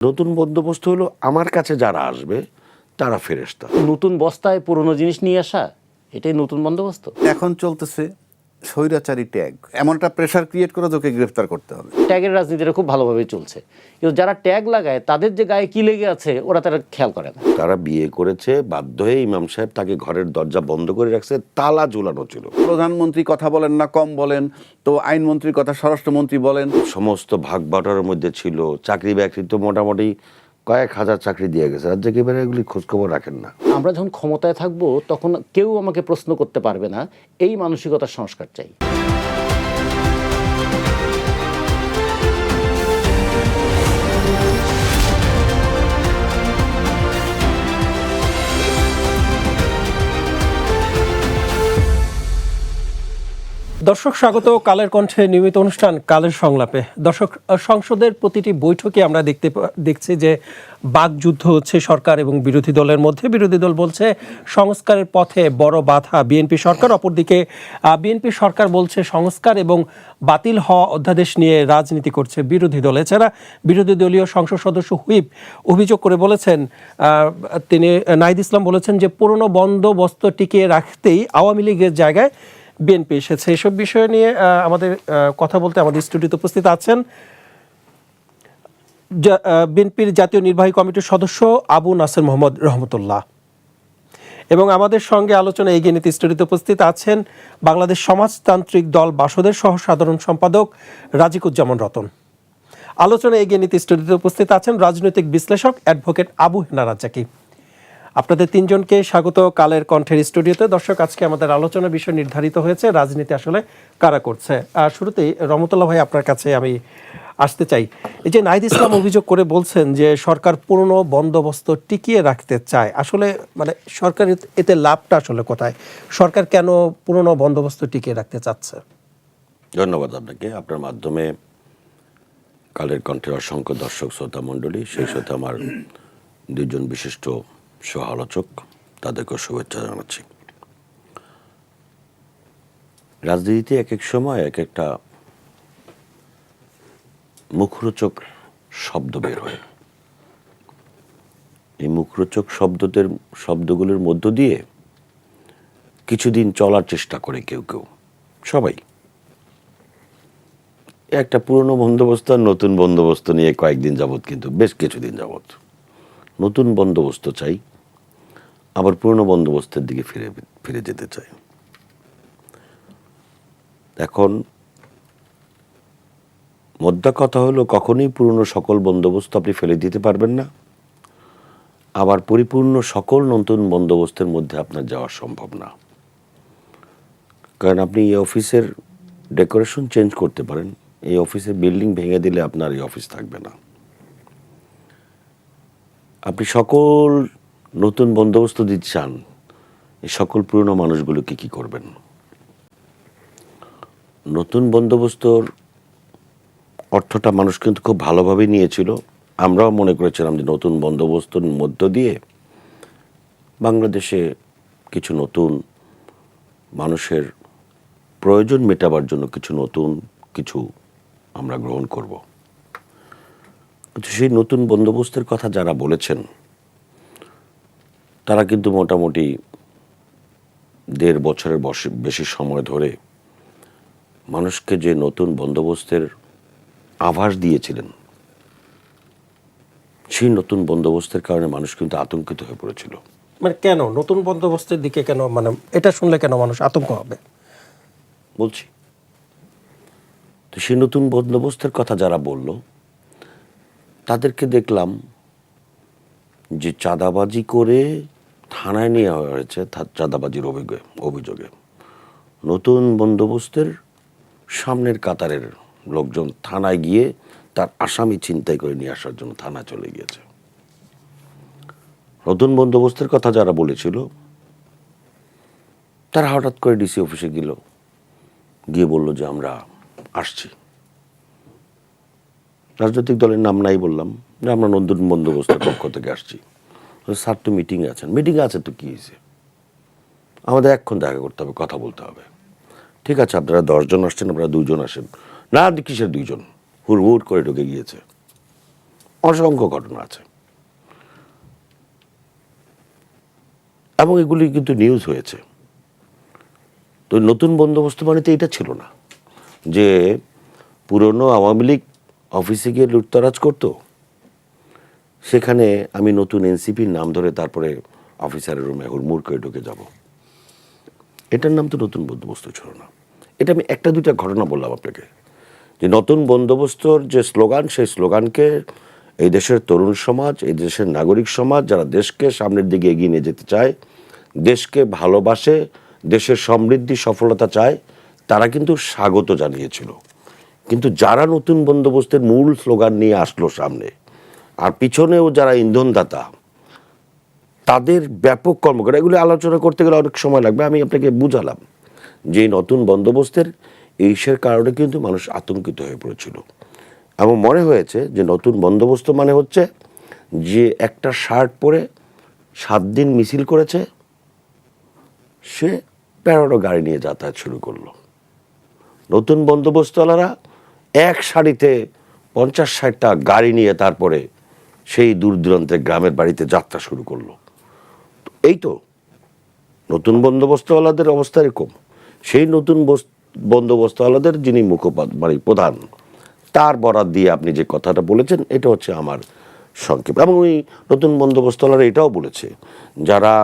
নতুন বন্দোবস্ত হলো আমার কাছে যারা আসবে তারা ফেরেশতা। নতুন বস্তায় পুরনো জিনিস নিয়ে আসা, এটাই নতুন বন্দোবস্ত। এখন চলতেছে স্বৈরাচারী ট্যাগ, এমন একটা প্রেশার ক্রিয়েট করে ওকে গ্রেফতার করতে হবে। ট্যাগের রাজনীতিটা খুব ভালোভাবে চলছে, কিন্তু যারা ট্যাগ লাগায় তাদের যে গায়ে কি লেগে আছে ওরা তারা খেয়াল করে না। তারা বিয়ে করেছে, বাধ্য হয়ে ইমাম সাহেব তাকে ঘরের দরজা বন্ধ করে রাখছে, তালা ঝুলানো ছিল। প্রধানমন্ত্রী কথা বলেন না, কম বলেন, তো আইনমন্ত্রীর কথা স্বরাষ্ট্রমন্ত্রী বলেন। সমস্ত ভাগ বাটোয়ারার মধ্যে ছিল চাকরি বাকরি, তো মোটামুটি কয়েক হাজার চাকরি দিয়ে গেছে। রাজ্যে একেবারে এগুলি খোঁজখবর রাখেন না। আমরা যখন ক্ষমতায় থাকবো তখন কেউ আমাকে প্রশ্ন করতে পারবে না, এই মানসিকতার সংস্কার চাই। দর্শক স্বাগত কালের কণ্ঠে নিয়মিত অনুষ্ঠান কালের সংলাপে। দর্শক, সংসদের প্রতিটি বৈঠকে আমরা দেখছি যে বাকযুদ্ধ হচ্ছে সরকার এবং বিরোধী দলের মধ্যে। বিরোধী দল বলছে সংস্কারের পথে বড় বাধা বিএনপি সরকার, অপরদিকে বিএনপি সরকার বলছে সংস্কার এবং বাতিল হওয়া অধ্যাদেশ নিয়ে রাজনীতি করছে বিরোধী দল। এছাড়া বিরোধী দলীয় সংসদ সদস্য হুইপ অভিযোগ করে বলেছেন, তিনি নাহিদ ইসলাম বলেছেন যে পুরনো বন্দোবস্ত টিকিয়ে রাখতেই আওয়ামী লীগের জায়গায় বিএনপি এসেছে। এসব বিষয় নিয়ে আমাদের কথা বলতে আমাদের স্টুডিওতে উপস্থিত আছেন বিএনপির জাতীয় নির্বাহী কমিটির সদস্য আবু নাসের মোহাম্মদ রহমতুল্লাহ, এবং আমাদের সঙ্গে আলোচনা এগিয়ে নিতে স্টুডিওতে উপস্থিত আছেন বাংলাদেশ সমাজতান্ত্রিক দল বাসদের সহ সাধারণ সম্পাদক রাজিকুজ্জামান রতন। আলোচনা এগিয়ে নিতে স্টুডিওতে উপস্থিত আছেন রাজনৈতিক বিশ্লেষক অ্যাডভোকেট আবু হেনা রাজ্জাকি। আপনাদের তিনজনকে স্বাগত কালের কণ্ঠের স্টুডিওতে। দর্শক, আজকে আমাদের আলোচনার বিষয় নির্ধারিত হয়েছে রাজনীতি আসলে কারা করছে। শুরুতেই রহমতুল্লাহ ভাই, আপনার কাছে আমি আসতে চাই। এই যে নাহিদ ইসলাম অভিযোগ করে বলছেন যে সরকার পুরনো বন্দোবস্ত টিকিয়ে রাখতে চায়, আসলে মানে সরকার এতে লাভটা আসলে কোথায়? সরকার কেন পুরনো বন্দোবস্ত টিকিয়ে রাখতে চাচ্ছে? ধন্যবাদ আপনাকে। আপনার মাধ্যমে কালের কণ্ঠের অসংখ্য দর্শক শ্রোতা মণ্ডলী, সেই সাথে আমার দুজন বিশিষ্ট সহ আলোচক, তাদেরকে শুভেচ্ছা জানাচ্ছি। রাজনীতিতে এক এক সময় এক একটা মুখরোচক শব্দ বের হয়। এই মুখরোচক শব্দগুলোর মধ্য দিয়ে কিছুদিন চলার চেষ্টা করে কেউ কেউ, সবাই। একটা পুরনো বন্দোবস্ত আর নতুন বন্দোবস্ত নিয়ে কয়েকদিন যাবৎ, কিন্তু বেশ কিছুদিন যাবৎ নতুন বন্দোবস্ত চাই, আবার পুরনো বন্দোবস্তের দিকে ফিরে যেতে চাই। এখন মোদ্দা কথা হলো, কখনোই পুরনো সকল বন্দোবস্ত আপনি ফেলে দিতে পারবেন না, আবার পরিপূর্ণ সকল নতুন বন্দোবস্তের মধ্যে আপনার যাওয়া সম্ভব না। কারণ আপনি এই অফিসের ডেকোরেশন চেঞ্জ করতে পারেন, এই অফিসের বিল্ডিং ভেঙে দিলে আপনার এই অফিস থাকবে না। আপনি সকল নতুন বন্দোবস্ত দিতে চান, এই সকল পুরনো মানুষগুলোকে কি করবেন? নতুন বন্দোবস্তর অর্থটা মানুষ কিন্তু খুব ভালোভাবে নিয়েছিল। আমরাও মনে করেছিলাম যে নতুন বন্দোবস্তর মধ্য দিয়ে বাংলাদেশে কিছু নতুন মানুষের প্রয়োজন মেটাবার জন্য কিছু আমরা গ্রহণ করব। কিন্তু সেই নতুন বন্দোবস্তের কথা যারা বলেছেন তারা কিন্তু মোটামুটি ১.৫ বছরের বেশি সময় ধরে মানুষকে যে নতুন বন্দোবস্তের আভাস দিয়েছিলেন, সেই নতুন বন্দোবস্তের কারণে মানুষ কিন্তু আতঙ্কিত হয়ে পড়েছিল। মানে কেন নতুন বন্দোবস্তের দিকে কেন, মানে এটা শুনলে কেন মানুষ আতঙ্ক হবে? বলছি তো, সেই নতুন বন্দোবস্তের কথা যারা বলল তাদেরকে দেখলাম যে চাঁদাবাজি করে থানায় নেওয়া হয়েছে, চাঁদাবাজির অভিযোগে। নতুন বন্দোবস্তের সামনের কাতারের লোকজন থানায় গিয়ে তার আসামি ছিনতাই করে নিয়ে আসার জন্য থানায় চলে গিয়েছে। নতুন বন্দোবস্তের কথা যারা বলেছিল তারা হঠাৎ করে ডিসি অফিসে গিয়ে বলল যে আমরা আসছি। রাজনৈতিক দলের নাম নাই বললাম যে আমরা নতুন বন্দোবস্তের পক্ষ থেকে আসছি। স্যার তো মিটিংয়ে আছেন। মিটিংয়ে আছে তো কী হয়েছে, আমাদের এক্ষণ দেখা করতে হবে, কথা বলতে হবে। ঠিক আছে, আপনারা 10 জন আসছেন, আপনারা 2 জন আসেন। না, কিসের 2 জন? হুড় করে ঢুকে গিয়েছে। অসংখ্য ঘটনা আছে, এবং এগুলি কিন্তু নিউজ হয়েছে। তো নতুন বন্দোবস্ত মানে তো এটা ছিল না যে পুরনো আওয়ামী লীগ অফিসে গিয়ে লুটতরাজ করতো, সেখানে আমি নতুন এনসিপির নাম ধরে তারপরে অফিসারের রুমে হুড়মুড় করে ঢুকে যাব। এটার নাম তো নতুন বন্দোবস্ত ছিল না। এটা আমি একটা দুইটা ঘটনা বললাম আপনাকে, যে নতুন বন্দোবস্তর যে স্লোগান, সেই স্লোগানকে এই দেশের তরুণ সমাজ, এই দেশের নাগরিক সমাজ, যারা দেশকে সামনের দিকে এগিয়ে নিয়ে যেতে চায়, দেশকে ভালোবাসে, দেশের সমৃদ্ধি সফলতা চায়, তারা কিন্তু স্বাগত জানিয়েছিল। কিন্তু যারা নতুন বন্দোবস্তের মূল স্লোগান নিয়ে আসলো সামনে, আর পিছনেও যারা ইন্ধনদাতা, তাদের ব্যাপক কর্মকাণ্ড, এগুলো আলোচনা করতে গেলে অনেক সময় লাগবে। আমি আপনাকে বুঝালাম যে নতুন বন্দোবস্তের এইসের কারণে কিন্তু মানুষ আতঙ্কিত হয়ে পড়েছিল, এবং মনে হয়েছে যে নতুন বন্দোবস্ত মানে হচ্ছে যে একটা শার্ট পরে 7 দিন মিছিল করেছে, সে 15টা গাড়ি নিয়ে যাতায়াত শুরু করলো। নতুন বন্দোবস্তওয়ালারা এক সারিতে 50-60টা গাড়ি নিয়ে তারপরে সেই দূর দূরান্তের গ্রামের বাড়িতে যাত্রা শুরু করলো। এই তো নতুন বন্দোবস্তওয়ালাদের অবস্থা এরকম। সেই নতুন বন্দোবস্তওয়ালাদের যিনি মুখপাত্র মানে প্রধান, তার বরাত দিয়ে আপনি যে কথাটা বলেছেন, এটা হচ্ছে আমার সংক্ষেপ। এবং ওই নতুন বন্দোবস্তওয়ালারা এটাও বলেছে, যারা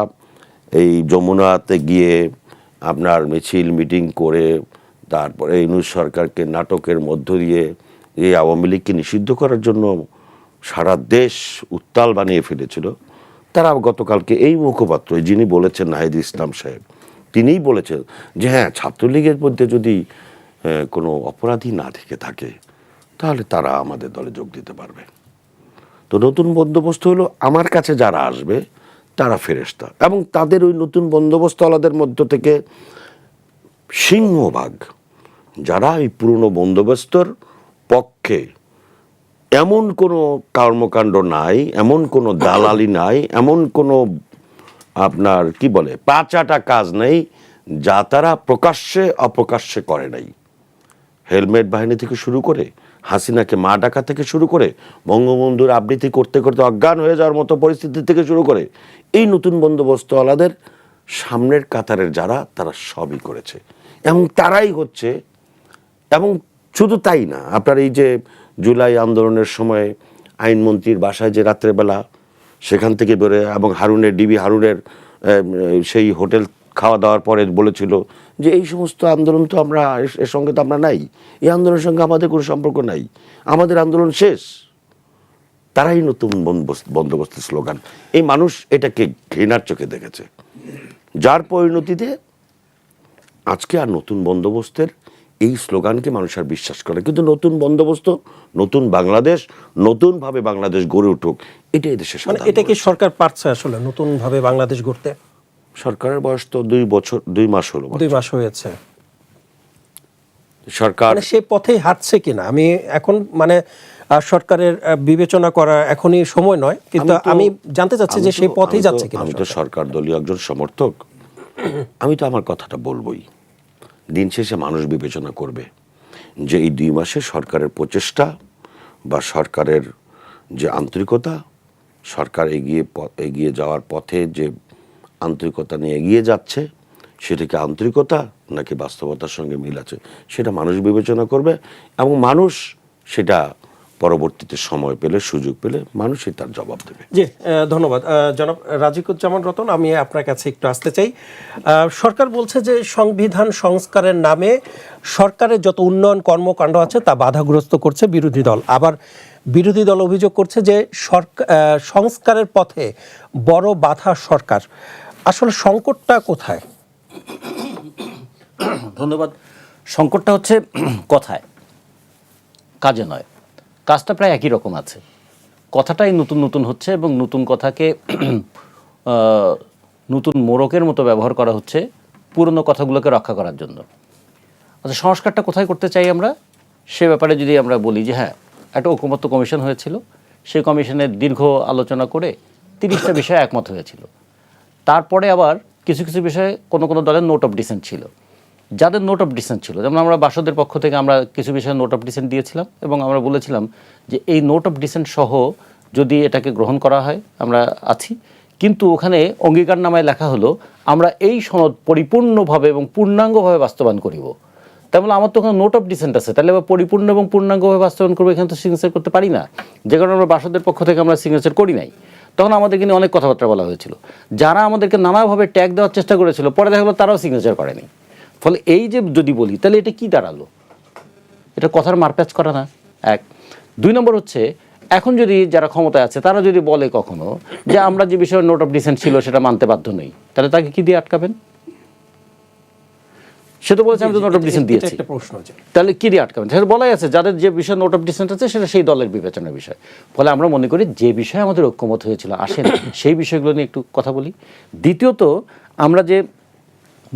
এই যমুনাতে গিয়ে আপনার মিছিল মিটিং করে তারপরে ইউনূস সরকারকে নাটকের মধ্য দিয়ে এই আওয়ামী লীগকে নিষিদ্ধ করার জন্য সারা দেশ উত্তাল বানিয়ে ফেলেছিল, তারা গতকালকে এই মুখপাত্র যিনি বলেছেন, নাহিদ ইসলাম সাহেব, তিনিই বলেছেন যে হ্যাঁ, ছাত্রলীগের মধ্যে যদি কোনো অপরাধী না থেকে থাকে তাহলে তারা আমাদের দলে যোগ দিতে পারবে। তো নতুন বন্দোবস্ত হলো আমার কাছে যারা আসবে তারা ফেরেশতা, এবং তাদের ওই নতুন বন্দোবস্তওয়ালাদের মধ্য থেকে সিংহভাগ যারা এই পুরনো বন্দোবস্তর পক্ষে, এমন কোনো কর্মকাণ্ড নাই, এমন কোনো দালালি নাই, এমন কোনো আপনার কি বলে পাঁচাটা কাজ নেই যা তারা প্রকাশ্যে অপ্রকাশ্যে করে নাই। হেলমেট বাহিনী থেকে শুরু করে, হাসিনাকে মা ডাকা থেকে শুরু করে, বঙ্গবন্ধুর আবৃত্তি করতে করতে অজ্ঞান হয়ে যাওয়ার মতো পরিস্থিতি থেকে শুরু করে, এই নতুন বন্দোবস্তওয়ালাদের সামনের কাতারের যারা, তারা সবই করেছে, এবং তারাই হচ্ছে। এবং শুধু তাই না, আপনার এই যে জুলাই আন্দোলনের সময় আইনমন্ত্রীর বাসায় যে রাত্রেবেলা সেখান থেকে বেরোয়, এবং হারুনের ডিবি হারুনের সেই হোটেল খাওয়া দাওয়ার পরে বলেছিল যে এই সমস্ত আন্দোলন তো আমরা এর সঙ্গে তো আমরা নাই, এই আন্দোলনের সঙ্গে আমাদের কোনো সম্পর্ক নাই, আমাদের আন্দোলন শেষ। তারাই নতুন বন্দোবস্তের স্লোগান। এই মানুষ এটাকে ঘৃণার চোখে দেখেছে, যার পরিণতিতে আজকে আর নতুন বন্দোবস্তের এই স্লোগানকে মানুষ আর বিশ্বাস করে। কিন্তু নতুন বন্দোবস্ত, নতুন বাংলাদেশ, নতুনভাবে বাংলাদেশ গড়ে উঠুক, এটাই দেশের মানে এটা কি সরকার পারছে আসলে নতুনভাবে বাংলাদেশ গড়তে? সরকারের বয়স তো 2 মাস হলো। 2 মাস হয়েছে। সরকার মানে সে পথেই হাঁটছে কিনা আমি এখন মানে সরকারের বিবেচনা করা এখনই সময় নয়, কিন্তু আমি জানতে চাচ্ছি যে সেই পথেই যাচ্ছে কিনা। আমি তো সরকার দলীয় একজন সমর্থক, আমি তো আমার কথাটা বলবোই। দিন শেষে মানুষ বিবেচনা করবে যে এই 2 মাসে সরকারের প্রচেষ্টা বা সরকারের যে আন্তরিকতা, সরকার এগিয়ে যাওয়ার পথে যে আন্তরিকতা নিয়ে এগিয়ে যাচ্ছে, সেটা কি আন্তরিকতা নাকি বাস্তবতার সঙ্গে মিল আছে, সেটা মানুষ বিবেচনা করবে। এবং মানুষ সেটা পরবর্তীতে সময় পেলে, সুযোগ পেলে মানুষই তার জবাব দেবে। জি, ধন্যবাদ জনাব রাজিকুজ্জামান রতন। আমি আপনার কাছে একটু আসতে চাই। সরকার বলছে যে সংবিধান সংস্কারের নামে সরকারের যত উন্নয়ন কর্মকাণ্ড আছে তা বাধাগ্রস্ত করছে বিরোধী দল। আবার বিরোধী দল অভিযোগ করছে যে সংস্কারের পথে বড় বাধা সরকার। আসলে সংকটটা কোথায়? ধন্যবাদ। সংকটটা হচ্ছে কথায়, কাজে নয়। কাজটা প্রায় একই রকম আছে, কথাটাই নতুন নতুন হচ্ছে, এবং নতুন কথাকে নতুন মোড়কের মতো ব্যবহার করা হচ্ছে পুরনো কথাগুলোকে রক্ষা করার জন্য। আচ্ছা, সংস্কারটা কোথায় করতে চাই আমরা, সে ব্যাপারে যদি আমরা বলি যে হ্যাঁ, একটা ঐকমত্য কমিশন হয়েছিল, সেই কমিশনের দীর্ঘ আলোচনা করে 30টা বিষয়ে একমত হয়েছিল। তারপরে আবার কিছু কিছু বিষয়ে কোনো কোনো দলের নোট অফ ডিসেন্ট ছিল। যাদের নোট অফ ডিসেন্ট ছিল, যেমন আমরা বাসদের পক্ষ থেকে আমরা কিছু বিষয়ে নোট অফ ডিসেন্ট দিয়েছিলাম এবং আমরা বলেছিলাম যে এই নোট অফ ডিসেন্ট সহ যদি এটাকে গ্রহণ করা হয় আমরা আছি, কিন্তু ওখানে অঙ্গীকারনামায় লেখা হলো আমরা এই সনদ পরিপূর্ণভাবে এবং পূর্ণাঙ্গভাবে বাস্তবায়ন করিব। তাই বলে আমার তো ওখানে নোট অফ ডিসেন্ট আছে, তাহলে আবার পরিপূর্ণ এবং পূর্ণাঙ্গভাবে বাস্তবায়ন করবো, এখানে তো সিগনেচার করতে পারি না, যে কারণে আমরা বাসদের পক্ষ থেকে আমরা সিগনেচার করি নাই। তখন আমাদেরকে নিয়ে অনেক কথাবার্তা বলা হয়েছিল, যারা আমাদেরকে নানাভাবে ট্যাগ দেওয়ার চেষ্টা করেছিল পরে দেখা গেলো তারাও সিগনেচার করেনি। ফলে এই যে যদি বলি তাহলে এটা কি দাঁড়ালো, এটা কথার মারপ্যাচ করা না এক। 2 নম্বর হচ্ছে এখন যদি যারা ক্ষমতায় আছে তারা যদি বলে কখনো যে আমরা যে বিষয়ে নোট অফ ডিসেন্ট ছিল সেটা মানতে বাধ্য নই, তাহলে তাকে কি দিয়ে আটকাবেন? সে তো বলেছে আমি তো নোট অফ ডিসেন্ট দিয়েছি, তাহলে কি দিয়ে আটকাবেন? সেটা বলাই আছে যাদের যে বিষয়ে নোট অফ ডিসেন্ট আছে সেটা সেই দলের বিবেচনার বিষয়। ফলে আমরা মনে করি যে বিষয়ে আমাদের ঐক্যমত হয়েছিল আসেন সেই বিষয়গুলো নিয়ে একটু কথা বলি। দ্বিতীয়ত, আমরা যে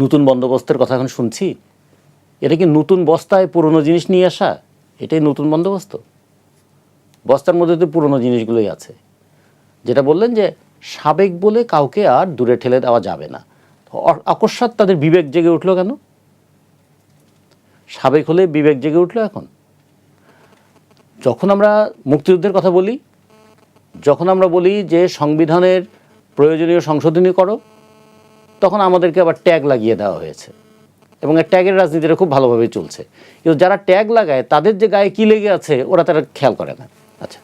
নতুন বন্দোবস্তের কথা এখন শুনছি, এটা কি নতুন বস্তায় পুরনো জিনিস নিয়ে আসা? এটাই নতুন বন্দোবস্ত? বস্তার মধ্যে তো পুরনো জিনিসগুলোই আছে। যেটা বললেন যে সাবেক বলে কাউকে আর দূরে ঠেলে দেওয়া যাবে না, আকস্মাৎ তাদের বিবেক জেগে উঠলো কেন? সাবেক হলে বিবেক জেগে উঠলো এখন? যখন আমরা মুক্তিযুদ্ধের কথা বলি, যখন আমরা বলি যে সংবিধানের প্রয়োজনীয় সংশোধনী করো, তখন আমাদেরকে আবার ট্যাগ লাগিয়ে দেওয়া হয়েছে এবং এই ট্যাগের রাজনীতিটা খুব ভালোভাবেই চলছে। কিন্তু যারা ট্যাগ লাগায় তাদের যে গায়ে কী লেগে আছে ওরা তারা খেয়াল করে না। আচ্ছা,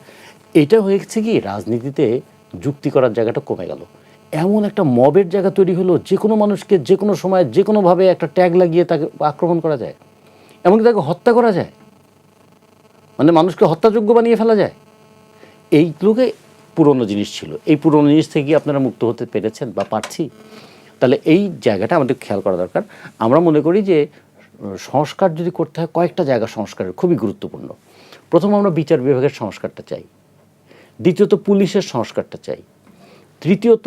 এটা হয়েছে কি রাজনীতিতে যুক্তি করার জায়গাটা কমে গেল, এমন একটা মবের জায়গা তৈরি হলো যে কোনো মানুষকে যে কোনো সময় যে কোনোভাবে একটা ট্যাগ লাগিয়ে তাকে আক্রমণ করা যায়, এমনকি তাকে হত্যা করা যায়, মানে মানুষকে হত্যাযোগ্য বানিয়ে ফেলা যায়। এইগুলোকে পুরনো জিনিস ছিল, এই পুরনো জিনিস থেকে আপনারা মুক্ত হতে পেরেছেন বা পারছি? তাহলে এই জায়গাটা আমাদের খেয়াল করা দরকার। আমরা মনে করি যে সংস্কার যদি করতে হয় কয়েকটা জায়গা সংস্কারের খুবই গুরুত্বপূর্ণ। প্রথম আমরা বিচার বিভাগের সংস্কারটা চাই, দ্বিতীয়ত পুলিশের সংস্কারটা চাই, তৃতীয়ত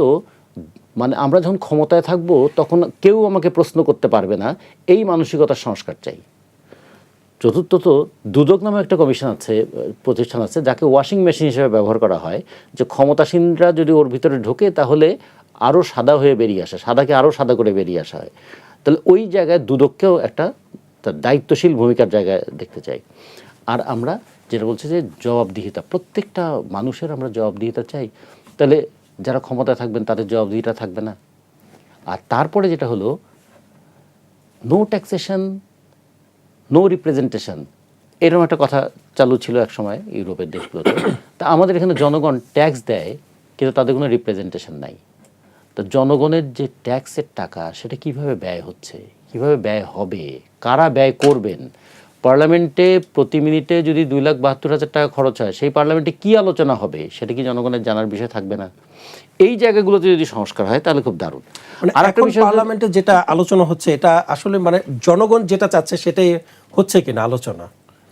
মানে আমরা যখন ক্ষমতায় থাকবো তখন কেউ আমাকে প্রশ্ন করতে পারবে না এই মানসিকতার সংস্কার চাই। চতুর্থত দুদক নামে একটা কমিশন আছে, প্রতিষ্ঠান আছে, যাকে ওয়াশিং মেশিন হিসেবে ব্যবহার করা হয়, যে ক্ষমতাসীনরা যদি ওর ভিতরে ঢোকে তাহলে আরও সাদা হয়ে বেরিয়ে আসে, সাদাকে আরও সাদা করে বেরিয়ে আসা হয়। তাহলে ওই জায়গায় দুদককেও একটা তার দায়িত্বশীল ভূমিকার জায়গায় দেখতে চাই। আর আমরা যেটা বলছি যে জবাবদিহিতা, প্রত্যেকটা মানুষের আমরা জবাবদিহিতা চাই, তাহলে যারা ক্ষমতায় থাকবেন তাদের জবাবদিহিতা থাকবে না। আর তারপরে যেটা হলো নো ট্যাক্সেশন, নো রিপ্রেজেন্টেশন, এরকম একটা কথা চালু ছিল এক সময় ইউরোপের দেশগুলোতে। তা আমাদের এখানে জনগণ ট্যাক্স দেয় কিন্তু তাদের কোনো রিপ্রেজেন্টেশন নাই। তো জনগণের যে ট্যাক্সের টাকা সেটা কিভাবে ব্যয় হচ্ছে, কিভাবে ব্যয় হবে, কারা ব্যয় করবেন? পার্লামেন্টে প্রতি মিনিটে যদি 2,72,000 টাকা খরচ হয়, সেই পার্লামেন্টে কি আলোচনা হবে সেটা কি জনগণের জানার বিষয় থাকবে না? এই জায়গাগুলোতে যদি সংস্কার হয় তাহলে খুব দারুণ। আর একটা বিষয় পার্লামেন্টে যেটা আলোচনা হচ্ছে এটা আসলে মানে জনগণ যেটা চাচ্ছে সেটাই হচ্ছে কিনা আলোচনা?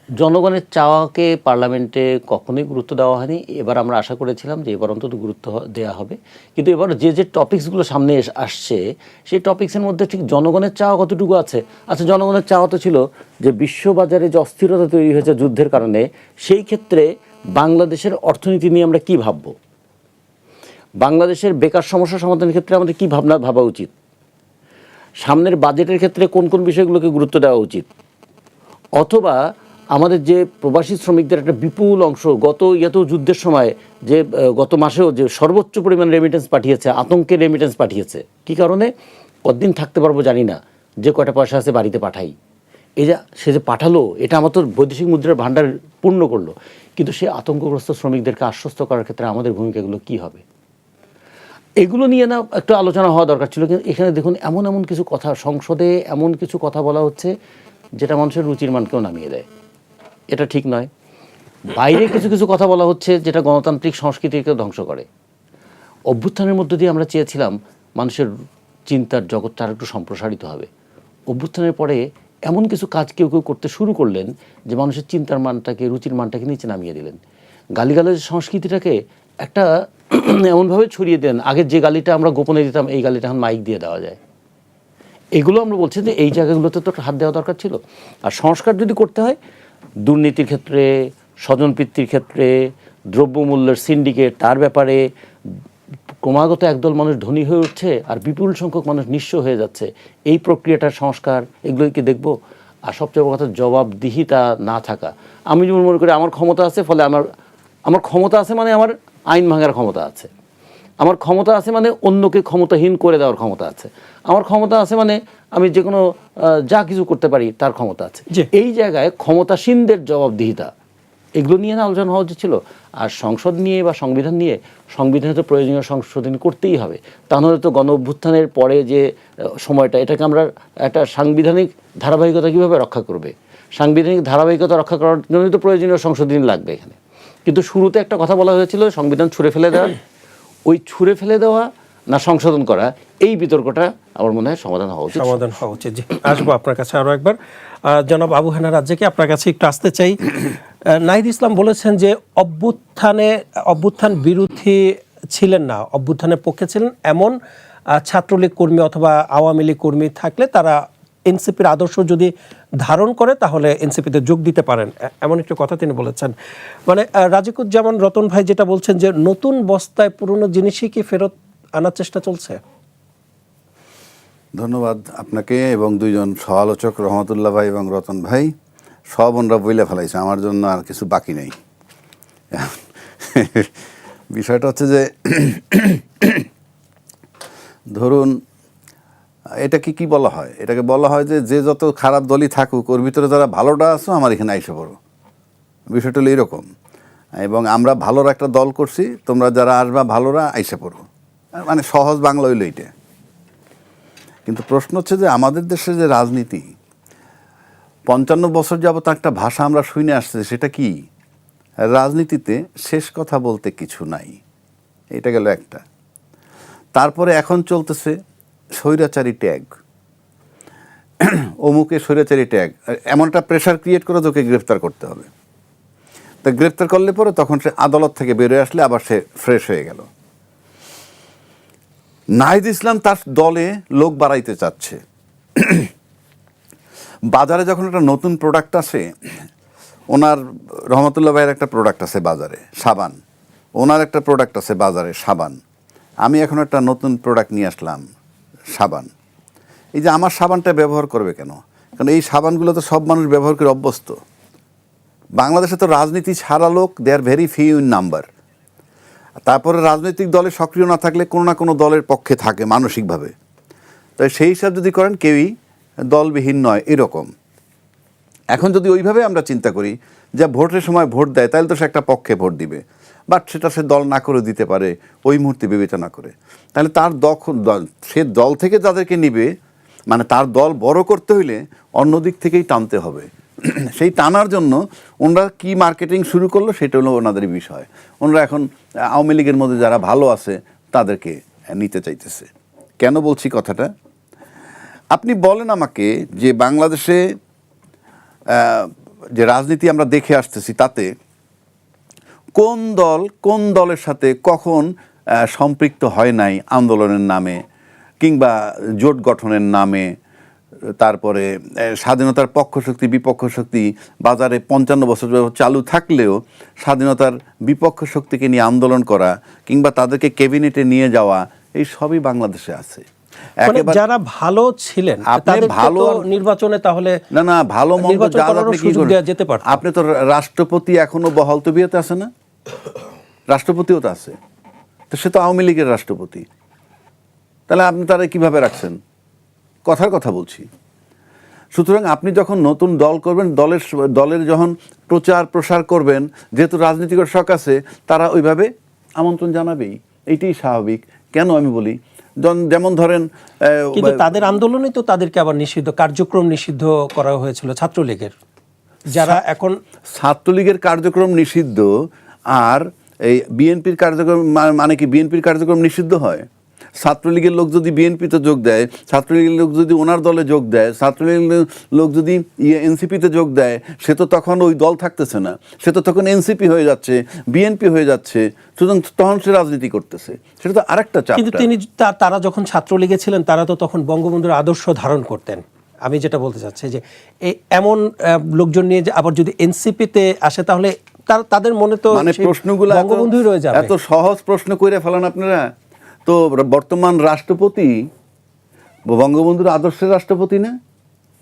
জনগণের চাওয়াকে পার্লামেন্টে কখনোই গুরুত্ব দেওয়া হয়নি। এবার আমরা আশা করেছিলাম যে এবার অন্তত গুরুত্ব দেওয়া হবে, কিন্তু এবার যে যে টপিকসগুলো সামনে আসছে সেই টপিক্সের মধ্যে ঠিক জনগণের চাওয়া কতটুকু আছে? আচ্ছা, জনগণের চাওয়া তো ছিল যে বিশ্ববাজারে যে অস্থিরতা তৈরি হয়েছে যুদ্ধের কারণে, সেই ক্ষেত্রে বাংলাদেশের অর্থনীতি নিয়ে আমরা কী ভাবব, বাংলাদেশের বেকার সমস্যা সমাধানের ক্ষেত্রে আমাদের কী ভাবা উচিত, সামনের বাজেটের ক্ষেত্রে কোন কোন বিষয়গুলোকে গুরুত্ব দেওয়া উচিত, অথবা আমাদের যে প্রবাসী শ্রমিকদের একটা বিপুল অংশ গত যুদ্ধের সময় যে গত মাসেও যে সর্বোচ্চ পরিমাণ রেমিটেন্স পাঠিয়েছে, আতঙ্কের রেমিটেন্স পাঠিয়েছে, কী কারণে? কতদিন থাকতে পারবো জানি না, যে কয়টা পয়সা আছে বাড়িতে পাঠাই। এই যে সে যে পাঠালো এটা আমার তো বৈদেশিক মুদ্রার ভাণ্ডার পূর্ণ করলো, কিন্তু সে আতঙ্কগ্রস্ত শ্রমিকদেরকে আশ্বস্ত করার ক্ষেত্রে আমাদের ভূমিকাগুলো কী হবে? এগুলো নিয়ে না একটু আলোচনা হওয়া দরকার ছিল। কিন্তু এখানে দেখুন এমন কিছু কথা, সংসদে এমন কিছু কথা বলা হচ্ছে যেটা মানুষের রুচির মানকেও নামিয়ে দেয়, এটা ঠিক নয়। বাইরে কিছু কথা বলা হচ্ছে যেটা গণতান্ত্রিক সংস্কৃতিকে ধ্বংস করে। অভ্যুত্থানের মধ্য দিয়ে আমরা চেয়েছিলাম মানুষের চিন্তার জগৎটা আর একটু সম্প্রসারিত হবে। অভ্যুত্থানের পরে এমন কিছু কাজ কেউ করতে শুরু করলেন যে মানুষের চিন্তার মানটাকে, রুচির মানটাকে নিচে নামিয়ে দিলেন। গালিগালাজের সংস্কৃতিটাকে একটা এমনভাবে ছড়িয়ে দেন, আগের যে গালিটা আমরা গোপনে দিতাম এই গালিটা এখন মাইক দিয়ে দেওয়া যায়। এগুলো আমরা বলছি যে এই জায়গাগুলোতে তো হাত দেওয়া দরকার ছিল। আর সংস্কার যদি করতে হয় দুর্নীতির ক্ষেত্রে, স্বজনপ্রীতির ক্ষেত্রে, দ্রব্যমূল্যের সিন্ডিকেট, তার ব্যাপারে ক্রমাগত একদল মানুষ ধনী হয়ে উঠছে আর বিপুল সংখ্যক মানুষ নিঃস্ব হয়ে যাচ্ছে, এই প্রক্রিয়াটার সংস্কার এগুলোই কি দেখব? আর সবচেয়ে বড় কথা জবাবদিহিতা না থাকা। আমি যেমন মনে করি আমার ক্ষমতা আছে, ফলে আমার ক্ষমতা আছে মানে আমার আইন ভাঙার ক্ষমতা আছে, আমার ক্ষমতা আছে মানে অন্যকে ক্ষমতাহীন করে দেওয়ার ক্ষমতা আছে, আমার ক্ষমতা আছে মানে আমি যে কোনো যা কিছু করতে পারি তার ক্ষমতা আছে। জি। এই জায়গায় ক্ষমতাসীনদের জবাবদিহিতা এগুলো নিয়ে না আলোচনা হওয়া উচিত ছিল। আর সংসদ নিয়ে বা সংবিধান নিয়ে, সংবিধানে তো প্রয়োজনীয় সংশোধন করতেই হবে, তা নাহলে তো গণ অভ্যুত্থানের পরে যে সময়টা, এটাকে আমরা একটা সাংবিধানিক ধারাবাহিকতা কীভাবে রক্ষা করবে? সাংবিধানিক ধারাবাহিকতা রক্ষা করার জন্যই তো প্রয়োজনীয় সংশোধনী লাগবে এখানে। কিন্তু শুরুতে একটা কথা বলা হয়েছিল সংবিধান ছুঁড়ে ফেলে দেওয়া, ওই ছুঁড়ে ফেলে দেওয়া না সংশোধন করা, এই বিতর্কটা আমার মনে হয় সমাধান হওয়া উচিত। সমাধান হওয়া উচিত। জি, আসবো আপনার কাছে আরো একবার। জনাব আবু হেনা রাজ্জাকি, আপনার কাছে একটু আসতে চাই। নাহিদ ইসলাম বলেছেন যে অভ্যুত্থান বিরোধী ছিলেন না, অভ্যুত্থানের পক্ষে ছিলেন এমন ছাত্রলীগ কর্মী অথবা আওয়ামী লীগ কর্মী থাকলে তারা এনসিপির আদর্শ যদি ধারণ করে তাহলে এনসিপিতে যোগ দিতে পারেন, এমন একটু কথা তিনি বলেছেন। মানে রাজিকুজ্জামান রতন ভাই যেটা বলছেন যে নতুন বস্তায় পুরনো জিনিসই কি ফেরত আনার চেষ্টা চলছে? ধন্যবাদ আপনাকে এবং দুইজন সহ-আলোচক রহমতুল্লাহ ভাই এবং রতন ভাই। সব ওনরা বইলে ফেলাইছে, আমার জন্য আর কিছু বাকি নেই। বিষয়টা হচ্ছে যে ধরুন এটাকে কি বলা হয়, এটাকে বলা হয় যে যে যত খারাপ দলই থাকুক ওর ভিতরে যারা ভালোটা আছো আমার এখানে আইসে পড়ো। বিষয়টা হলো এরকম, এবং আমরা ভালোর একটা দল করছি, তোমরা যারা আসবা ভালোরা আইসে পড়ো, মানে সহজ বাংলা হইলো এইটা। কিন্তু প্রশ্ন হচ্ছে যে আমাদের দেশের যে রাজনীতি 55 বছর যাবত একটা ভাষা আমরা শুনে আসছি, সেটা কি? রাজনীতিতে শেষ কথা বলতে কিছু নাই, এটা গেল একটা। তারপরে এখন চলতেছে স্বৈরাচারী ট্যাগ, অমুকে স্বৈরাচারী ট্যাগ, এমন একটা প্রেশার ক্রিয়েট করে তোকে গ্রেফতার করতে হবে। তা গ্রেফতার করলে পরে তখন সে আদালত থেকে বেরোয় আসলে আবার সে ফ্রেশ হয়ে গেল। নাহিদ ইসলাম তার দলে লোক বাড়াইতে চাচ্ছে। বাজারে যখন একটা নতুন প্রোডাক্ট আসে, ওনার রহমতুল্লাহ ভাইয়ের একটা প্রোডাক্ট আছে বাজারে সাবান, ওনার একটা প্রোডাক্ট আছে বাজারে সাবান, আমি এখন একটা নতুন প্রোডাক্ট নিয়ে আসলাম সাবান। এই যে আমার সাবানটা ব্যবহার করবে কেন? কারণ এই সাবানগুলো তো সব মানুষ ব্যবহার করে অভ্যস্ত। বাংলাদেশে তো রাজনীতি ছাড়া লোক they are very few in number. তারপরে রাজনৈতিক দলে সক্রিয় না থাকলে কোনো না কোনো দলের পক্ষে থাকে মানসিকভাবে, তাই সেই হিসাব যদি করেন কেউই দলবিহীন নয় এরকম। এখন যদি ওইভাবে আমরা চিন্তা করি যে ভোটের সময় ভোট দেয়, তাহলে তো সে একটা পক্ষে ভোট দিবে, বাট সেটা সে দল না করে দিতে পারে ওই মুহূর্তে বিবেচনা করে। তাহলে তার সে দল থেকে যাদেরকে নিবে, মানে তার দল বড় করতে হইলে অন্য দিক থেকেই টানতে হবে। সেই টানার জন্য ওনারা কি মার্কেটিং শুরু করলো সেটা হলো ওনাদের বিষয়। ওনারা এখন আওয়ামী লীগের মধ্যে যারা ভালো আছে তাদেরকে নিতে চাইতেছে। কেন বলছি কথাটা? আপনি বলেন আমাকে যে বাংলাদেশে যে রাজনীতি আমরা দেখে আসতেছি তাতে কোন দলের সাথে কখন সম্পৃক্ত হয় নাই আন্দোলনের নামে কিংবা জোট গঠনের নামে, তারপরে স্বাধীনতার পক্ষ শক্তি বিপক্ষ শক্তি বাজারে 55 বছর চালু থাকলেও স্বাধীনতার বিপক্ষ শক্তিকে নিয়ে আন্দোলন করা কিংবা তাদেরকে ক্যাবিনেটে নিয়ে যাওয়া, এই সবই বাংলাদেশে আছে। যারা ভালো ছিলেন তাদের ভালো নির্বাচনে তাহলে না ভালো মন্দ যেতে পারে। আপনি তো রাষ্ট্রপতি এখনো বহাল তবিয়তে আছে না? রাষ্ট্রপতিও তো আছে, তো সে তো আওয়ামী লীগের রাষ্ট্রপতি। তাহলে আপনি তারা কিভাবে রাখছেন? কথার কথা বলছি। সুতরাং আপনি যখন নতুন দল করবেন, দলের যখন প্রচার প্রসার করবেন, যেহেতু রাজনীতিকর শখ আছে, তারা ওইভাবে আমন্ত্রণ জানাবেই, এইটাই স্বাভাবিক। কেন আমি বলি, যেমন ধরেন কিন্তু তাদের আন্দোলনে তো তাদেরকে আবার নিষিদ্ধ কার্যক্রম নিষিদ্ধ করা হয়েছিল ছাত্রলীগের, যারা এখন ছাত্রলীগের কার্যক্রম নিষিদ্ধ আর এই বিএনপির কার্যক্রম, মানে কি বিএনপির কার্যক্রম নিষিদ্ধ হয়? ছাত্রলীগের লোক যদি বিএনপিতে যোগ দেয়, ছাত্রলীগের লোক যদি ওনার দলে যোগ দেয়, ছাত্রলীগের লোক যদি এনসিপিতে যোগ দেয়, সে তো তখন ওই দল থাকতেছে না, সে তো তখন এনসিপি হয়ে যাচ্ছে, বিএনপি হয়ে যাচ্ছে, সুতরাং তখন সে রাজনীতি করতেছে, সেটা তো আরেকটা চাপ। কিন্তু তারা যখন ছাত্রলীগে ছিলেন তারা তো তখন বঙ্গবন্ধুর আদর্শ ধারণ করতেন। আমি যেটা বলতে চাচ্ছি যে এমন লোকজন নিয়ে যে আবার যদি এনসিপিতে আসে তাহলে তাদের মনে তো মানে প্রশ্নগুলো বঙ্গবন্ধুই রয়ে যাবে। এত সহজ প্রশ্ন করে ফেলেন আপনারা। তো বর্তমান রাষ্ট্রপতি বঙ্গবন্ধুর আদর্শের রাষ্ট্রপতি না?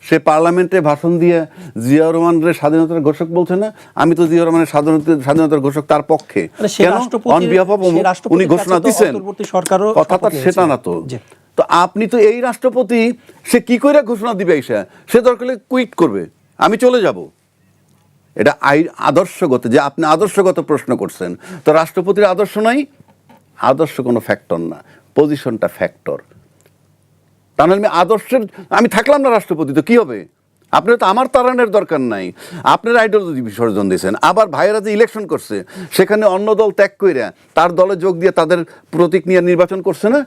সে পার্লামেন্টে ভাষণ দিয়ে জিয়া রহমানের স্বাধীনতার ঘোষক বলছে না? আমি তো জিয়া রহমানের স্বাধীনতার ঘোষক তার পক্ষে। কেন? অন বিহাফ অফ উনি ঘোষণা দিচ্ছেন, কথা তো সেটা না তো। তো আপনি তো এই রাষ্ট্রপতি, সে কি করে ঘোষণা দিবে? সে দরকার কুইট করবে, আমি চলে যাব। এটা আদর্শগত, যে আপনি আদর্শগত প্রশ্ন করছেন, তো রাষ্ট্রপতির আদর্শ নাই? আদর্শ কোনো ফ্যাক্টর না, পজিশনটা ফ্যাক্টর। তাহলে আমি থাকলাম না রাষ্ট্রপতি, তো কি হবে? আপনার তো আমার তাড়ানোর দরকার নাই, আপনার আইডিওলজি বিসর্জন দিয়েছেন। আবার ভাইয়েরা যে ইলেকশন করছে, সেখানে অন্য দল ত্যাগ করে তার দলে যোগ দিয়ে তাদের প্রতীক নিয়ে নির্বাচন করছে না?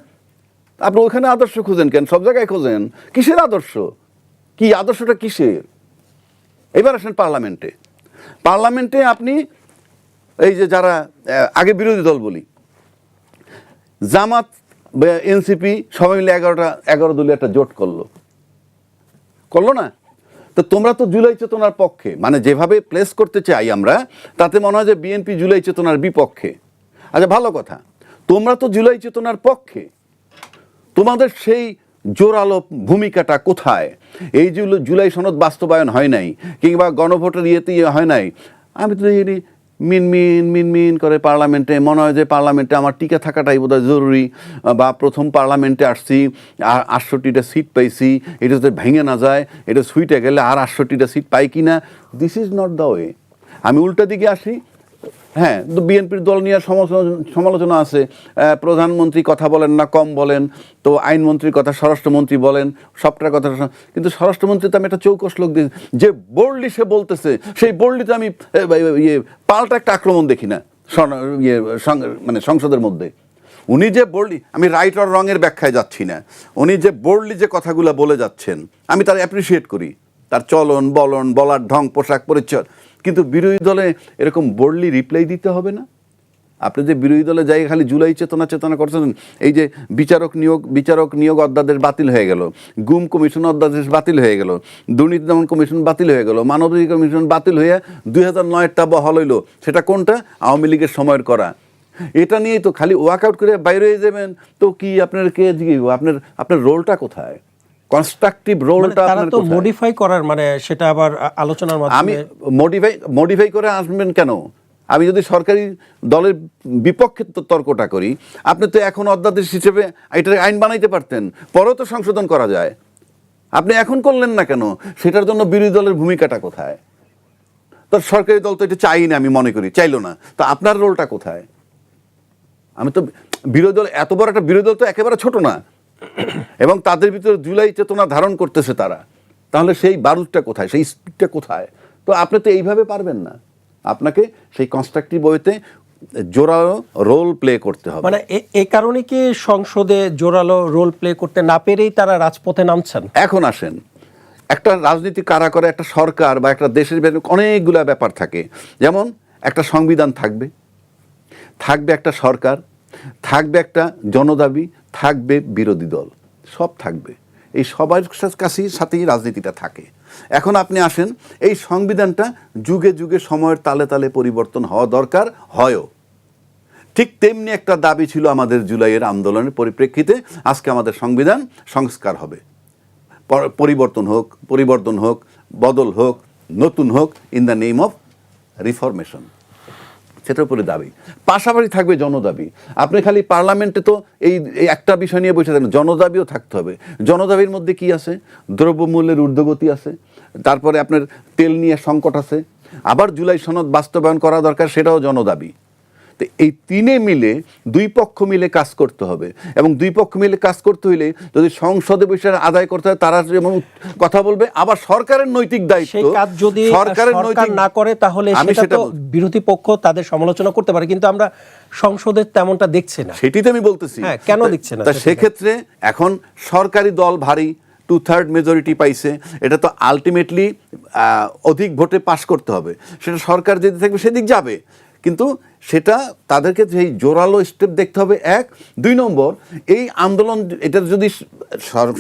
আপনি ওখানে আদর্শ খুঁজেন কেন? সব জায়গায় খোঁজেন। কিসের আদর্শ? কি আদর্শটা কিসের? এবার আসেন পার্লামেন্টে আপনি এই যে যারা আগে বিরোধী দল বলি, জামাত, এনসিপি সবাই মিলে 11 দলীয় একটা জোট করলো না? তো তোমরা তো জুলাই চেতনার পক্ষে, মানে যেভাবে প্লেস করতে চাই আমরা, তাতে মনে হয় যে বিএনপি জুলাই চেতনার বিপক্ষে। আচ্ছা, ভালো কথা, তোমরা তো জুলাই চেতনার পক্ষে, তোমাদের সেই জোরালো ভূমিকাটা কোথায়? এই যে জুলাই সনদ বাস্তবায়ন হয় নাই, কিংবা গণভোটের ইয়েতে হয় নাই, আমি তো মিনমিন করে পার্লামেন্টে, মনে হয় যে পার্লামেন্টে আমার টিকে থাকাটাই বোধহয় জরুরি, বা প্রথম পার্লামেন্টে আসছি, আর 68টা সিট পাইছি, এটা যদি ভেঙে না যায়, এটা সুইটে গেলে আর 68টা সিট পাই কি না। This is not the way. আমি উল্টা দিকে আসি। হ্যাঁ, তো বিএনপির দল নিয়ে সমালোচনা আছে, প্রধানমন্ত্রী কথা বলেন না, কম বলেন, তো আইনমন্ত্রীর কথা স্বরাষ্ট্রমন্ত্রী বলেন, সবটার কথা। কিন্তু স্বরাষ্ট্রমন্ত্রী তো আমি একটা চৌকস লোক দিই, যে বোল্ডলি সে বলতেছে, সেই বোল্ডলিতে আমি পাল্টা একটা আক্রমণ দেখি না মানে সংসদের মধ্যে। উনি যে বোল্ডলি, আমি রাইট অর রঙের ব্যাখ্যায় যাচ্ছি না, উনি যে বোল্ডলি যে কথাগুলো বলে যাচ্ছেন, আমি তার অ্যাপ্রিসিয়েট করি, তার চলন বলন, বলার ঢং, পোশাক পরিচ্ছদ। কিন্তু বিরোধী দলে এরকম বোল্ডলি রিপ্লাই দিতে হবে না? আপনি যে বিরোধী দলে যাই খালি জুলাই চেতনা করছেন, এই যে বিচারক নিয়োগ অধ্যাদেশ বাতিল হয়ে গেল, গুম কমিশন অধ্যাদেশ বাতিল হয়ে গেল, দুর্নীতি দমন কমিশন বাতিল হয়ে গেল, মানবাধিকার কমিশন বাতিল হয়ে 2009-টা বহাল হইল। সেটা কোনটা? আওয়ামী লীগের সময়ের করা। এটা নিয়েই তো খালি ওয়ার্কআউট করে বাইরে হয়ে যাবেন, তো কি আপনার কে জিজ্ঞেস, আপনার রোলটা কোথায়? কনস্ট্রাকটিভ রোলটা আপনার কোথায়? মডিফাই করার, মানে সেটা আবার আলোচনার মাধ্যমে। আমি মডিফাই করে আসবেন কেন? আমি যদি সরকারি দলের বিপক্ষে তর্কটা করি, আপনি তো এখন অধ্যাদেশ হিসেবে এটা আইন বানাইতে পারতেন, পরেও তো সংশোধন করা যায়। আপনি এখন করলেন না কেন? সেটার জন্য বিরোধী দলের ভূমিকাটা কোথায়? তো সরকারি দল তো এটা চাই না, আমি মনে করি চাইলো না, তো আপনার রোলটা কোথায়? আমি তো বিরোধী দল, এত বড় একটা বিরোধী দল তো একেবারে ছোট না, এবং তাদের ভিতরে জুলাই চেতনা ধারণ করতেছে তারা। তাহলে সেই বারুদটা কোথায়, সেই স্পিডটা কোথায়? তো আপনি তো এইভাবে পারবেন না, আপনাকে সেই কনস্ট্রাকটিভ ওয়েতে জোরালো রোল প্লে করতে হবে। মানে এই কারণে কি সংসদে জোরালো রোল প্লে করতে না পেরেই তারা রাজপথে নামছেন? এখন আসেন, একটা রাজনীতি কারা করে, একটা সরকার বা একটা দেশের অনেকগুলা ব্যাপার থাকে। যেমন একটা সংবিধান থাকবে একটা সরকার থাকবে, একটা জনদাবি থাকবে, বিরোধী দল সব থাকবে, এই সবার কাছেই সাথেই রাজনীতিটা থাকে। এখন আপনি আসেন, এই সংবিধানটা যুগে যুগে সময়ের তালে তালে পরিবর্তন হওয়া দরকার, হয়ও। ঠিক তেমনি একটা দাবি ছিল আমাদের জুলাইয়ের আন্দোলনের পরিপ্রেক্ষিতে, আজকে আমাদের সংবিধান সংস্কার হবে, পরিবর্তন হোক, বদল হোক, নতুন হোক, in the name of reformation. সেটার উপরে দাবি, পাশাপাশি থাকবে জনদাবি। আপনি খালি পার্লামেন্টে তো এই একটা বিষয় নিয়ে বসে থাকেন, জনদাবিও থাকতে হবে। জনদাবির মধ্যে কি আছে? দ্রব্যমূল্যের ঊর্ধ্বগতি আছে, তারপরে আপনার তেল নিয়ে সংকট আছে, আবার জুলাই সনদ বাস্তবায়ন করা দরকার, সেটাও জনদাবি। তো এই তিনে মিলে দুই পক্ষ মিলে কাজ করতে হবে, এবং দুই পক্ষ মিলে কাজ করতে হইলে যদি সংসদে বসে আদায় করতে হয়, তারা যেমন কথা বলবে, আবার সরকারের নৈতিক দায়িত্ব, সেই কাজ যদি সরকার না করে তাহলে সেটা তো বিরোধী পক্ষ তাদের সমালোচনা করতে পারে, কিন্তু আমরা সংসদে তেমনটা দেখছি না। সেটাই তো আমি বলতেছি, কেন দেখছি না? সেক্ষেত্রে এখন সরকারি দল ভারী 2/3 মেজরিটি পাইছে, এটা তো আলটিমেটলি অধিক ভোটে পাশ করতে হবে, সেটা সরকার যেদিকে থাকবে সেদিক যাবে। কিন্তু সেটা তাদেরকে সেই জোরালো স্টেপ দেখতে হবে, 1। 2 নম্বর, এই আন্দোলন এটা যদি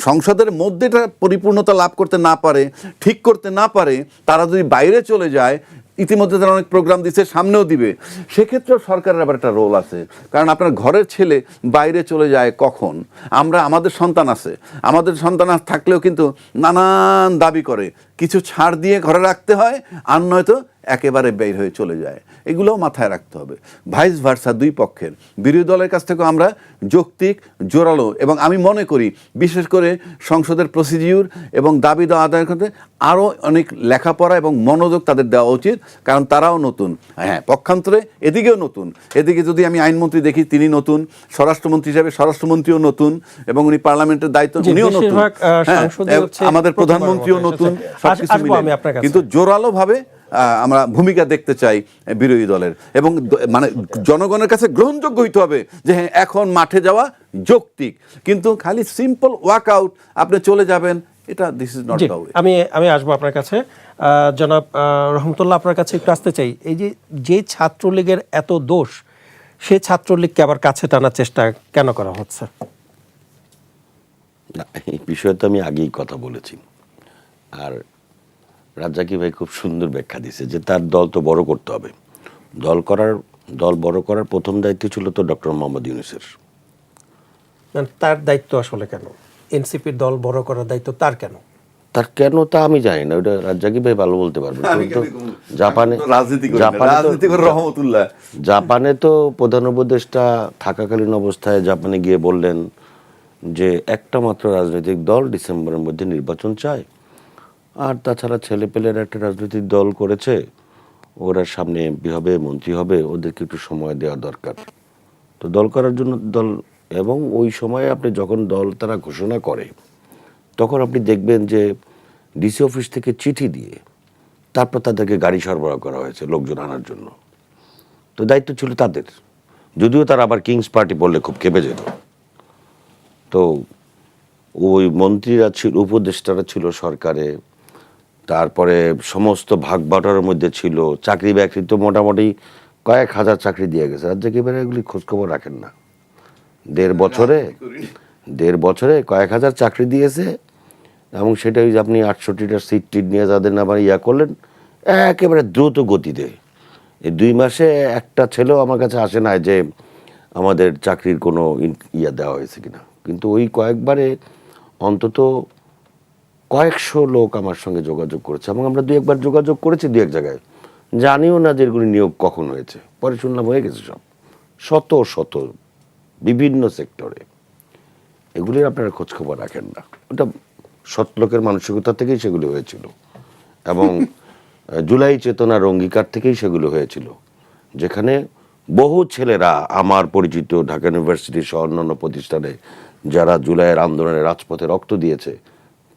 সংসদের মধ্যে এটা পরিপূর্ণতা লাভ করতে না পারে, ঠিক করতে না পারে, তারা যদি বাইরে চলে যায়, ইতিমধ্যে তারা অনেক প্রোগ্রাম দিচ্ছে, সামনেও দিবে। সেক্ষেত্রেও সরকারের আবার একটা রোল আছে, কারণ আপনার ঘরের ছেলে বাইরে চলে যায় কখন, আমাদের সন্তান আছে, আমাদের সন্তান থাকলেও কিন্তু নানান দাবি করে, কিছু ছাড় দিয়ে ঘরে রাখতে হয়, আর নয়তো একেবারে বের হয়ে চলে যায়। এগুলোও মাথায় রাখতে হবে। ভাইস ভার্সা, দুই পক্ষের, বিরোধী দলের কাছ থেকেও আমরা যৌক্তিক, জোরালো, এবং আমি মনে করি বিশেষ করে সংসদের প্রসিডিউর এবং দাবি দেওয়া আদায়ের ক্ষেত্রে আরও অনেক লেখাপড়া এবং মনোযোগ তাদের দেওয়া উচিত, কারণ তারাও নতুন। হ্যাঁ, পক্ষান্তরে এদিকেও নতুন। এদিকে যদি আমি আইনমন্ত্রী দেখি, তিনি নতুন, স্বরাষ্ট্রমন্ত্রী হিসাবে স্বরাষ্ট্রমন্ত্রীও নতুন, এবং উনি পার্লামেন্টের দায়িত্ব, উনিও নতুন। আমাদের প্রধানমন্ত্রীও নতুন। কিন্তু জোরালো ভাবে আমরা ভূমিকা দেখতে চাই বিরোধী দলের, এবং মানে জনগণের কাছে গ্রহণযোগ্য হইতে হবে যে হ্যাঁ, এখন মাঠে যাওয়া যৌক্তিক, কিন্তু খালি সিম্পল ওয়াকআউট আপনি চলে যাবেন, এটা this is not the way. আমি আসবো আপনার কাছে, জনাব রহমতুল্লাহ, আপনার কাছে একটু আসতে চাই। এই যে ছাত্রলীগের এত দোষ, সেই ছাত্রলীগকে আবার কাছে টানার চেষ্টা কেন করা হচ্ছে? না, এই বিষয়ে তো আমি আগেই কথা বলেছি। আর রাজ্জাকি ভাই খুব সুন্দর ব্যাখ্যা দিয়েছে যে তার দল তো বড় করতে হবে। দল বড় করার প্রথম দায়িত্ব ছিল তো ডক্টর মোহাম্মদ ইউনূসের। তার দায়িত্ব আসলে কেন? এনসিপির দল বড় করার দায়িত্ব তার কেন? তার কেন তা আমি জানি না, ওটা রাজ্জাকি ভাই ভালো বলতে পারবেন। কিন্তু জাপানে তো প্রধান উপদেষ্টা থাকাকালীন অবস্থায় জাপানে গিয়ে বললেন যে একটা মাত্র রাজনৈতিক দল ডিসেম্বরের মধ্যে নির্বাচন চায়, আর তাছাড়া ছেলেপেলের একটা রাজনৈতিক দল করেছে, ওরা সামনে এমপি হবে, মন্ত্রী হবে, ওদেরকে একটু সময় দেওয়া দরকার। তো দল করার জন্য দল, এবং ওই সময়ে আপনি যখন দল তারা ঘোষণা করে, তখন আপনি দেখবেন যে ডিসি অফিস থেকে চিঠি দিয়ে তারপর তাদেরকে গাড়ি সরবরাহ করা হয়েছে লোকজন আনার জন্য। তো দায়িত্ব ছিল তাদের, যদিও তারা আবার কিংস পার্টি বললে খুব কেঁপে যেত। তো ওই মন্ত্রীরা ছিল, উপদেষ্টারা ছিল সরকারে, তারপরে সমস্ত ভাগ বাটোয়ারার মধ্যে ছিল, চাকরি বাকরি তো মোটামুটি কয়েক হাজার চাকরি দিয়ে গেছে। রাজ্জাকি ভাই এগুলি খোঁজখবর রাখেন না। দেড় বছরে কয়েক হাজার চাকরি দিয়েছে, এবং সেটা ওই যে আপনি 68টা সিট টিট নিয়ে যাদের না আবার ইয়া করলেন একেবারে দ্রুত গতিতে। এই 2 মাসে একটা ছেলেও আমার কাছে আসে না যে আমাদের চাকরির কোনো ইয়া দেওয়া হয়েছে কিনা। কিন্তু ওই কয়েকবারে অন্তত কয়েকশো লোক আমার সঙ্গে যোগাযোগ করেছে, এবং আমরা 2-1 বার যোগাযোগ করেছি 2-1 জায়গায়, জানিও না যে এগুলি নিয়োগ কখন হয়েছে, পরে শুনলাম হয়ে গেছে সব, শত শত বিভিন্ন সেক্টরে। এগুলির আপনারা খোঁজখবর রাখেন না। ওটা সৎ লোকের মানসিকতা থেকেই সেগুলি হয়েছিল, এবং জুলাই চেতনার অঙ্গীকার থেকেই সেগুলো হয়েছিল, যেখানে বহু ছেলেরা আমার পরিচিত ঢাকা ইউনিভার্সিটি সহ অন্যান্য প্রতিষ্ঠানে যারা জুলাইয়ের আন্দোলনে রাজপথে রক্ত দিয়েছে,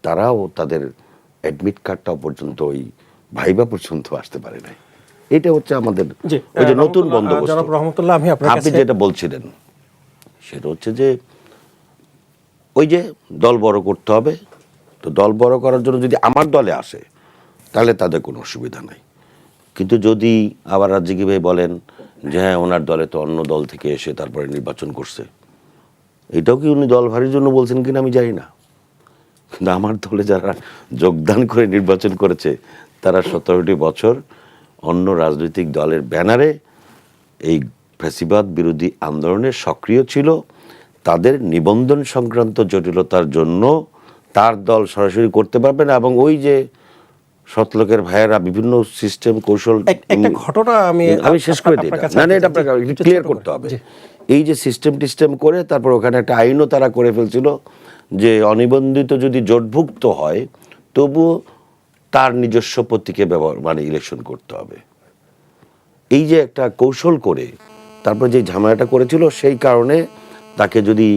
তারাও তাদের অ্যাডমিট কার্ডটাও পর্যন্ত ওই ভাইবা পর্যন্ত আসতে পারে নাই। এটা হচ্ছে আমাদের ওই যে নতুন বন্দোবস্ত। আপনি যেটা বলছিলেন সেটা হচ্ছে যে ওই যে দল বড় করতে হবে, তো দল বড় করার জন্য যদি আমার দলে আসে তাহলে তাদের কোনো অসুবিধা নাই। কিন্তু যদি আবার রাজ্জাকি ভাই বলেন যে হ্যাঁ, ওনার দলে তো অন্য দল থেকে এসে তারপরে নির্বাচন করছে, এটাও কি উনি দল ভারীর জন্য বলছেন কিনা আমি জানি না। কিন্তু আমার দলে যারা যোগদান করে নির্বাচন করেছে তারা 17টি বছর অন্য রাজনৈতিক দলের ব্যানারে এই ফ্যাসিবাদ বিরোধী আন্দোলনে সক্রিয় ছিল। তাদের নিবন্ধন সংক্রান্ত জটিলতার জন্য তার দল সরাসরি করতে পারবে না, এবং ওই যে সৎলোকের ভাইয়েরা বিভিন্ন সিস্টেম কৌশল, একটা ঘটনা আমি শেষ করে দিই, না এটা আপনাকে ক্লিয়ার করতে হবে। এই যে সিস্টেম করে তারপর ওখানে একটা আইনও তারা করে ফেলছিল যে অনিবন্ধিত যদি জোটভুক্ত হয় তবুও তার নিজস্ব প্রতীকে ব্যবহার মানে ইলেকশন করতে হবে। এই যে একটা কৌশল করে তারপর যে ঝামেলাটা করেছিল, সেই কারণে তাকে যদি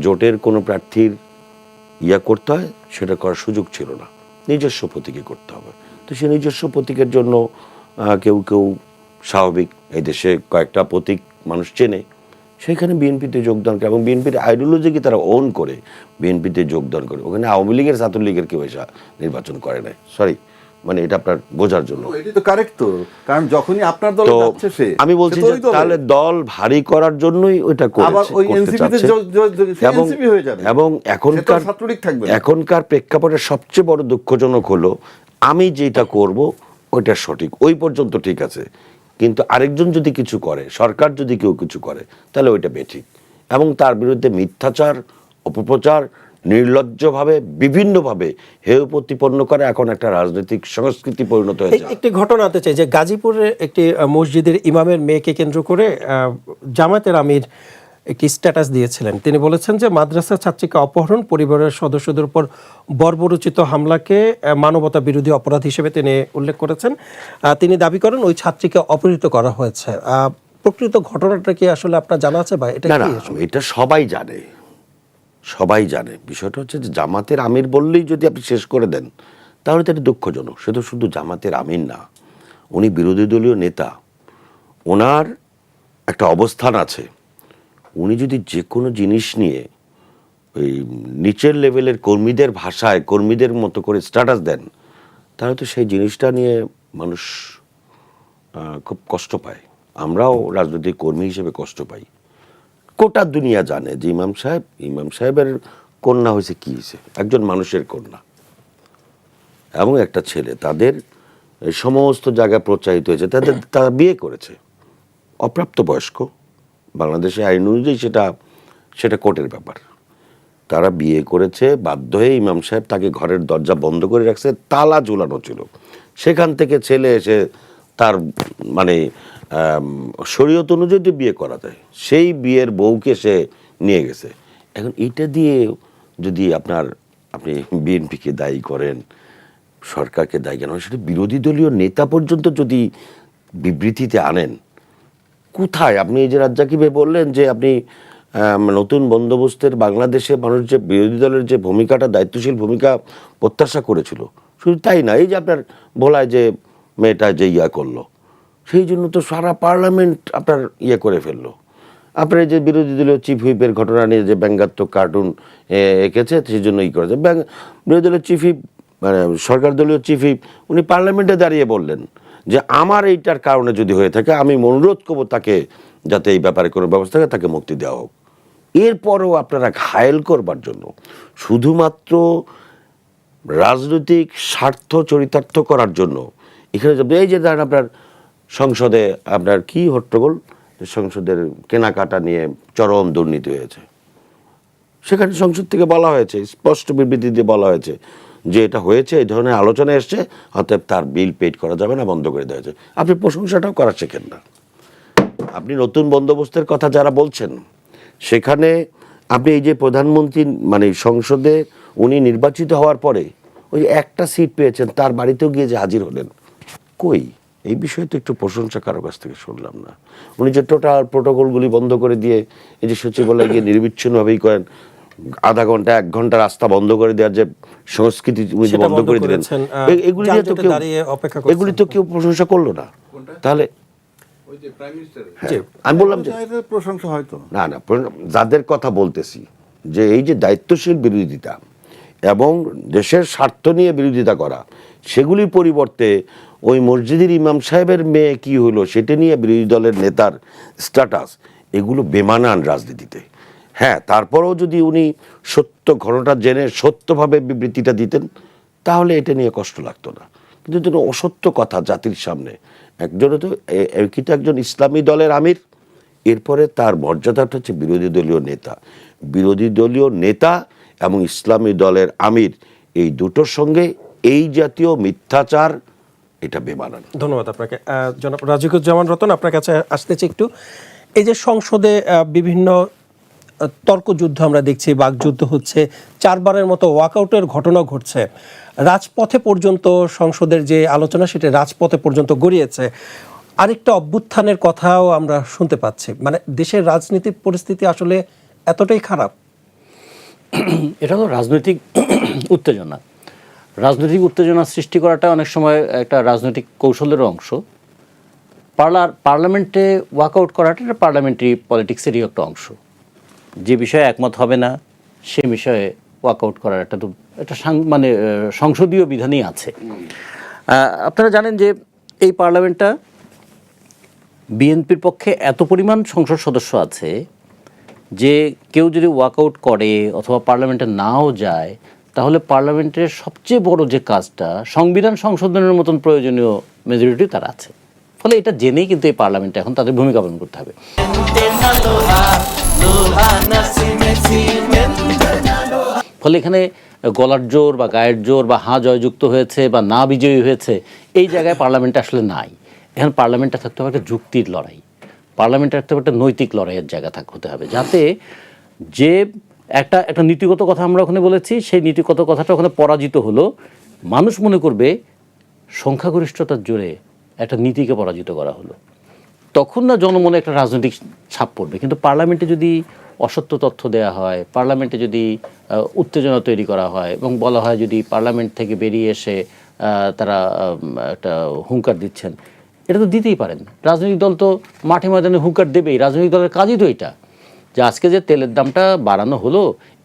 জোটের কোনো প্রার্থীর ইয়া করতে হয় সেটা করার সুযোগ ছিল না, নিজস্ব প্রতীকে করতে হবে। তো সে নিজস্ব প্রতীকের জন্য কেউ কেউ স্বাভাবিক, এই দেশে কয়েকটা প্রতীক মানুষ চেনে, সেখানে বিএনপিতে যোগদান করে এবং বিএনপির আইডিওলজিকে তারা ওন করে বিএনপিতে যোগদান করে। ওখানে আওয়ামী লীগের, ছাত্রলীগের কেউ এসে নির্বাচন করে নাই। সরি, মানে এটা আপনার বোঝার জন্য। এটা তো কারেক্ট তো, কারণ যখনই আপনার দল যাচ্ছে সে, আমি বলছি যে তাহলে দল ভারী করার জন্যই ওটা করেছে, করতে চাচ্ছে। এবং এখনকার প্রেক্ষাপটে সবচেয়ে বড় দুঃখজনক হলো আমি যেটা করব ওইটা সঠিক, ওই পর্যন্ত ঠিক আছে, কিন্তু আরেকজন যদি কিছু করে, সরকার যদি কেউ কিছু করে, তাহলে ওইটা বেঠিক। এবং তার বিরুদ্ধে মিথ্যাচার, অপপ্রচার নির্লজ্জভাবে বিভিন্নভাবে হেয় প্রতিপন্ন করে এখন একটা রাজনৈতিক সংস্কৃতি পরিণত হয়েছে। একটি ঘটনা আনতে চাই যে গাজীপুরের একটি মসজিদের ইমামের মেয়েকে কেন্দ্র করে জামায়াতের আমির একটি স্ট্যাটাস দিয়েছিলেন। তিনি বলেছেন যে মাদ্রাসা ছাত্রীকে অপহরণ, পরিবারের সদস্যদের উপর বর্বরোচিত হামলাকে মানবতা বিরোধী অপরাধ হিসেবে তিনি উল্লেখ করেছেন। তিনি দাবি করেন ওই ছাত্রীকে অপহৃত করা হয়েছে। প্রকৃত ঘটনাটা কি আসলে আপনার জানা আছে বা এটা না না, কি আসলে? এটা সবাই জানে, সবাই জানে। বিষয়টা হচ্ছে যে জামাতের আমির বললেই যদি আপনি শেষ করে দেন, তাহলে তো এটা দুঃখজনক। সে তো শুধু জামাতের আমির না, উনি বিরোধী দলীয় নেতা, ওনার একটা অবস্থান আছে। উনি যদি যে কোনো জিনিস নিয়ে ওই নিচের লেভেলের কর্মীদের ভাষায়, কর্মীদের মতো করে স্ট্যাটাস দেন, তাহলে তো সেই জিনিসটা নিয়ে মানুষ খুব কষ্ট পায়। আমরাও রাজনৈতিক কর্মী হিসেবে কষ্ট পাই। গোটা দুনিয়া জানে যে ইমাম সাহেবের কন্যা হয়েছে, কি হয়েছে, একজন মানুষের কন্যা এবং একটা ছেলে, তাদের সমস্ত জায়গায় প্রচারিত হয়েছে, তারা বিয়ে করেছে অপ্রাপ্তবয়স্ক। বাংলাদেশে আইন অনুযায়ী সেটা কোর্টের ব্যাপার। তারা বিয়ে করেছে, বাধ্য হয়ে ইমাম সাহেব তাকে ঘরের দরজা বন্ধ করে রাখছে, তালা ঝুলানো ছিল। সেখান থেকে ছেলে এসে তার মানে শরীয়ত অনুযায়ী তো বিয়ে করা যায়, সেই বিয়ের বউকে সে নিয়ে গেছে। এখন এইটা দিয়ে যদি আপনি বিএনপিকে দায়ী করেন, সরকারকে দায়ী কেন, সেটা বিরোধী দলীয় নেতা পর্যন্ত যদি বিবৃতিতে আনেন, কোথায় আপনি এই যে রাজ্জাকি ভাই বললেন যে আপনি নতুন বন্দোবস্তের বাংলাদেশে মানুষ যে বিরোধী দলের যে ভূমিকাটা, দায়িত্বশীল ভূমিকা প্রত্যাশা করেছিল, শুধু তাই না, এই যে আপনার বলায় যে মেয়েটা যে করলো, সেই জন্য তো সারা পার্লামেন্ট আপনার করে ফেললো। আপনার এই যে বিরোধী দলীয় চিফ হুইপের ঘটনা নিয়ে যে ব্যঙ্গাত্মক কার্টুন এঁকেছে, সেই জন্য করেছে। বিরোধী দলের চিফ হুইপ মানে সরকার দলীয় চিফ হুইপ উনি পার্লামেন্টে দাঁড়িয়ে বললেন যে আমার এইটার কারণে যদি হয়ে থাকে আমি অনুরোধ করবো তাকে, যাতে এই ব্যাপারে কোনো ব্যবস্থা থাকে, তাকে মুক্তি দেওয়া হোক। এরপরও আপনারা ঘায়েল করবার জন্য, শুধুমাত্র রাজনৈতিক স্বার্থ চরিতার্থ করার জন্য এখানে এই যে ধরেন আপনার সংসদে আপনার কি হট্টগোল, সংসদের কেনাকাটা নিয়ে চরম দুর্নীতি হয়েছে, সেখানে সংসদ থেকে বলা হয়েছে, স্পষ্ট বিবৃতি দিয়ে বলা হয়েছে যে এটা হয়েছে, এই ধরনের আলোচনা এসছে, অতএব তার বিল পেড করা যাবে না, বন্ধ করে দেওয়া হয়েছে। আপনি প্রশংসাটাও করা শেখেন না। আপনি নতুন বন্দোবস্তের কথা যারা বলছেন, সেখানে আপনি এই যে প্রধানমন্ত্রী মানে সংসদে উনি নির্বাচিত হওয়ার পরে ওই একটা সিট পেয়েছেন, তার বাড়িতেও গিয়ে যে হাজির হলেন, কই এই বিষয়ে তো একটু প্রশংসা কারো কাছ থেকে শুনলাম না। উনি যে টোটাল প্রোটোকলগুলি বন্ধ করে দিয়ে এই যে সচিবালয়ে গিয়ে নির্বিচ্ছিন্নভাবেই করেন, আধা ঘন্টা 1 ঘন্টা রাস্তা বন্ধ করে দেওয়ার যে সংস্কৃতি উনি যে বন্ধ করে দিলেন, এগুলি তো কেউ প্রশংসা করলো না। তাহলে আমি বললাম যে প্রশংসা হয়তো না, যাদের কথা বলতেছি যে এই যে দায়িত্বশীল বিরোধিতা এবং দেশের স্বার্থ নিয়ে বিরোধিতা করা, সেগুলির পরিবর্তে ওই মসজিদের ইমাম সাহেবের মেয়ে কি হলো সেটা নিয়ে বিরোধী দলের নেতার স্ট্যাটাস, এগুলো বেমানান রাজনীতিতে। হ্যাঁ, তারপরেও যদি উনি সত্য ঘটনাটা জেনে সত্যভাবে বিবৃতিটা দিতেন, তাহলে এটা নিয়ে কষ্ট লাগতো না। কিন্তু যেন অসত্য কথা জাতির সামনে, একজনে তো কিন্তু একজন ইসলামী দলের আমির, এরপরে তার মর্যাদাটা হচ্ছে বিরোধী দলীয় নেতা। বিরোধী দলীয় নেতা এবং ইসলামী দলের আমির, এই দুটোর সঙ্গে এই জাতীয় মিথ্যাচার, এটা বেমানান। ধন্যবাদ আপনাকে। জনাব রাজিকুজ্জামান রতন, আপনার কাছে আসতেছি একটু। এই যে সংসদে বিভিন্ন তর্কযুদ্ধ আমরা দেখছি, বাকযুদ্ধ হচ্ছে, 4বারের মতো ওয়াকআউটের ঘটনা ঘটছে, রাজপথে পর্যন্ত সংসদের যে আলোচনা সেটা রাজপথে পর্যন্ত গড়িয়েছে। আরেকটা অভ্যুত্থানের কথাও আমরা শুনতে পাচ্ছি। মানে দেশের রাজনীতির পরিস্থিতি আসলে এতটাই খারাপ? এটা হলো রাজনৈতিক উত্তেজনা। রাজনৈতিক উত্তেজনা সৃষ্টি করাটা অনেক সময় একটা রাজনৈতিক কৌশলের অংশ। পার্লামেন্টে ওয়াকআউট করাটা এটা পার্লামেন্টারি পলিটিক্সেরই একটা অংশ। যে বিষয়ে একমত হবে না সে বিষয়ে ওয়াকআউট করার একটা তো একটা মানে সংসদীয় বিধানই আছে। আপনারা জানেন যে এই পার্লামেন্টটা বিএনপির পক্ষে এত পরিমাণ সংসদ সদস্য আছে যে কেউ যদি ওয়াকআউট করে অথবা পার্লামেন্টে নাও যায়, তাহলে পার্লামেন্টের সবচেয়ে বড় যে কাজটা সংবিধান সংশোধনের মতন প্রয়োজনীয় মেজরিটি তার আছে। ফলে এটা জেনেই কিন্তু এই পার্লামেন্টে এখন তাদের ভূমিকা পালন করতে হবে। ফলে এখানে গলার জোর বা গায়ের জোর বা হা জয়যুক্ত হয়েছে বা না বিজয়ী হয়েছে এই জায়গায় পার্লামেন্টে আসলে নাই। এখন পার্লামেন্টে থাকতে হবে একটা যুক্তির লড়াই, পার্লামেন্টে থাকতে হবে একটা নৈতিক লড়াইয়ের জায়গা হতে হবে, যাতে যে একটা নীতিগত কথা আমরা ওখানে বলেছি সেই নীতিগত কথাটা ওখানে পরাজিত হলো, মানুষ মনে করবে সংখ্যাগরিষ্ঠতার জোরে একটা নীতিকে পরাজিত করা হলো, তখন না জনমনে একটা রাজনৈতিক ছাপ পড়বে। কিন্তু পার্লামেন্টে যদি অসত্য তথ্য দেওয়া হয়, পার্লামেন্টে যদি উত্তেজনা তৈরি করা হয় এবং বলা হয় যদি পার্লামেন্ট থেকে বেরিয়ে এসে তারা একটা হুঙ্কার দিচ্ছেন, এটা তো দিতেই পারেন। রাজনৈতিক দল তো মাঠে ময়দানে হুঙ্কার দেবেই, রাজনৈতিক দলের কাজই তো এটা। যে আজকে যে তেলের দামটা বাড়ানো হলো,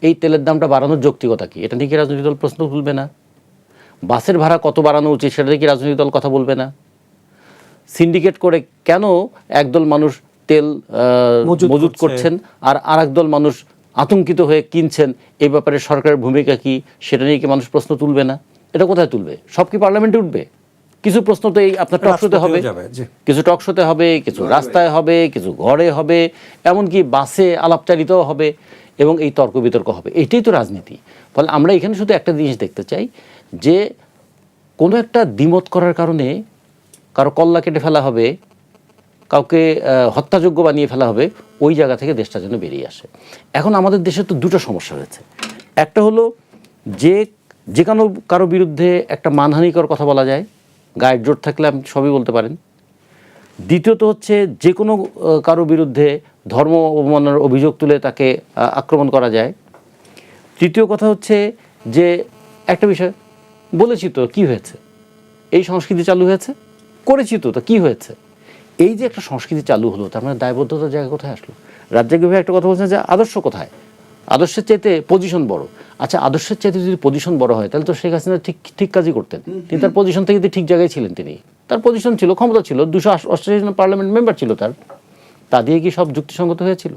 এই তেলের দামটা বাড়ানোর যৌক্তিকতা কি, এটা নিয়ে কি রাজনৈতিক দল প্রশ্ন তুলবে না? বাসের ভাড়া কত বাড়ানো উচিত সেটা নিয়ে কি রাজনৈতিক দল কথা বলবে না? সিন্ডিকেট করে কেন একদল মানুষ তেল মজুত করছেন আর আরেকদল মানুষ আতঙ্কিত হয়ে কিনছেন, এই ব্যাপারে সরকারের ভূমিকা কি সেটা নিয়ে কি মানুষ প্রশ্ন তুলবে না? এটা কোথায় তুলবে? সব কি পার্লামেন্টে উঠবে? কিছু প্রশ্ন তো এই আপনার টক শোতে হবে, কিছু টক শোতে হবে, কিছু রাস্তায় হবে, কিছু ঘরে হবে, এমনকি বাসে আলাপচারিতাও হবে এবং এই তর্ক বিতর্ক হবে। এটাই তো রাজনীতি। ফলে আমরা এখানে শুধু একটা জিনিস দেখতে চাই যে কোনো একটা দ্বিমত করার কারণে কারো কল্লা কেটে ফেলা হবে, কাউকে হত্যাযোগ্য বানিয়ে ফেলা হবে, ওই জায়গা থেকে দেশটা যেন বেরিয়ে আসে। এখন আমাদের দেশে তো দুটো সমস্যা রয়েছে। একটা হলো যে কারো বিরুদ্ধে একটা মানহানিকর কথা বলা যায়, গায়ের জোর থাকলে আপনি সবই বলতে পারেন। দ্বিতীয়ত হচ্ছে যে কোনো কারো বিরুদ্ধে ধর্ম অবমাননার অভিযোগ তুলে তাকে আক্রমণ করা যায়। তৃতীয় কথা হচ্ছে যে একটা বিষয় বলেছি তো কী হয়েছে, এই সংস্কৃতি চালু হয়েছে, করেছি তো তা কী হয়েছে, এই যে একটা সংস্কৃতি চালু হলো, তার মানে দায়বদ্ধতার জায়গা কোথায় আসলো? রাজ্জাক ভাই একটা কথা বলছেন যে আদর্শ কোথায়, আদর্শের চাইতে পজিশন বড়। আচ্ছা, আদর্শের চাইতে যদি পজিশন বড় হয় তাহলে তো শেখ হাসিনা ঠিক কাজই করতেন। তিনি তার পজিশন থেকে ঠিক জায়গায় ছিলেন, তিনি তার পজিশন ছিল, ক্ষমতা ছিল, 288 জন পার্লামেন্ট মেম্বার ছিল তার। তা দিয়ে কি সব যুক্তিসঙ্গত হয়েছিল?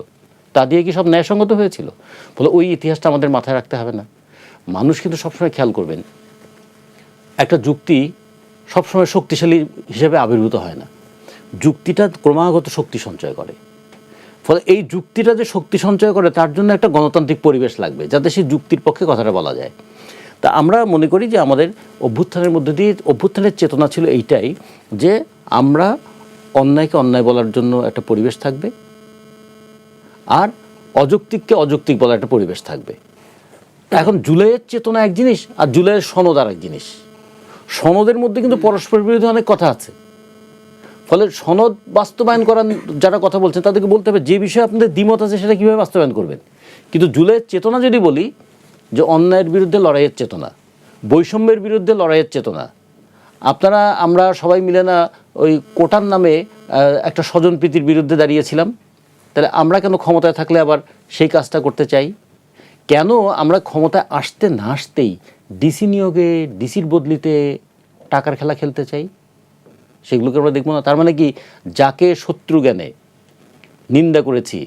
তা দিয়ে কি সব ন্যায়সঙ্গত হয়েছিল? ফলে ওই ইতিহাসটা আমাদের মাথায় রাখতে হবে না? মানুষ কিন্তু সবসময় খেয়াল করবেন, একটা যুক্তি সবসময় শক্তিশালী হিসেবে আবির্ভূত হয় না, যুক্তিটা ক্রমাগত শক্তি সঞ্চয় করে। ফলে এই যুক্তিটা যে শক্তি সঞ্চয় করে তার জন্য একটা গণতান্ত্রিক পরিবেশ লাগবে যাতে সেই যুক্তির পক্ষে কথাটা বলা যায়। তা আমরা মনে করি যে আমাদের অভ্যুত্থানের মধ্যে দিয়ে অভ্যুত্থানের চেতনা ছিল এইটাই যে আমরা অন্যায়কে অন্যায় বলার জন্য একটা পরিবেশ থাকবে, আর অযৌক্তিককে অযৌক্তিক বলার একটা পরিবেশ থাকবে। এখন জুলাইয়ের চেতনা এক জিনিস আর জুলাইয়ের সনদ আর এক জিনিস। সনদের মধ্যে কিন্তু পরস্পর বিরোধী অনেক কথা আছে। ফলে সনদ বাস্তবায়ন করার যারা কথা বলছেন তাদেরকে বলতে হবে যে বিষয়ে আপনাদের দ্বিমত আছে সেটা কীভাবে বাস্তবায়ন করবেন। কিন্তু জুলাইয়ের চেতনা যদি বলি যে অন্যায়ের বিরুদ্ধে লড়াইয়ের চেতনা, বৈষম্যের বিরুদ্ধে লড়াইয়ের চেতনা, আমরা সবাই মিলে না ওই কোটার নামে একটা স্বজনপ্রীতির বিরুদ্ধে দাঁড়িয়েছিলাম, তাহলে আমরা কেন ক্ষমতায় থাকলে আবার সেই কাজটা করতে চাই? কেন আমরা ক্ষমতায় আসতে না আসতেই ডিসি নিয়োগে, ডিসির বদলিতে টাকার খেলা খেলতে চাই? সেগুলোকে আমরা দেখবো না? তার মানে কি যাকে শত্রু জ্ঞানে নিন্দা করেছি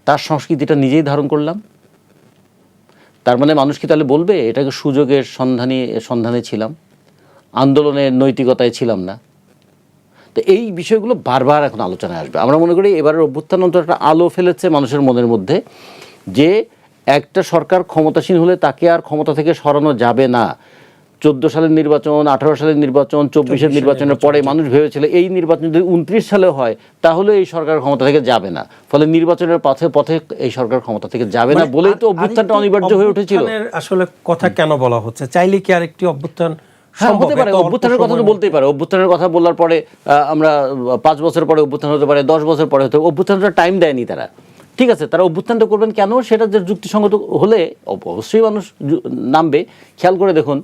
তার সংস্কৃতিটা নিজেই ধারণ করলাম? তার মানে মানুষ কি তাহলে বলবে এটাকে সুযোগের সন্ধানে ছিলাম, আন্দোলনের নৈতিকতায় ছিলাম না? তো এই বিষয়গুলো বারবার এখন আলোচনায় আসবে। আমরা মনে করি এবারের অভ্যুত্থান অন্তত একটা আলো ফেলেছে মানুষের মনের মধ্যে যে একটা সরকার ক্ষমতাসীন হলে তাকে আর ক্ষমতা থেকে সরানো যাবে না। 14 সালের নির্বাচন, 18 সালের নির্বাচন, 24-এর নির্বাচনের পরে মানুষ ভেবেছিল এই নির্বাচন যদি 29 সালে হয় তাহলে এই সরকার ক্ষমতা থেকে যাবে না। ফলে নির্বাচনের পথে এই সরকার ক্ষমতা থেকে যাবে না বলেই তো অভ্যুত্থানটা অনিবার্য হয়ে উঠেছিল। আসলে কথা কেন বলা হচ্ছে, চাইলে কি আরেকটি অভ্যুত্থান হতে পারে? অভ্যুত্থানের কথা তো বলতেই পারে। অভ্যুত্থানের কথা বলার পরে আমরা 5 বছর পরে অভ্যুত্থান হতে পারে, 10 বছর পরে হতে পারে। অভ্যুত্থানটা টাইম দেয়নি তারা, ঠিক আছে, তারা অভ্যুত্থানটা করবেন কেন সেটা যে যুক্তিসঙ্গত হলে অবশ্যই মানুষ নামবে। খেয়াল করে দেখুন,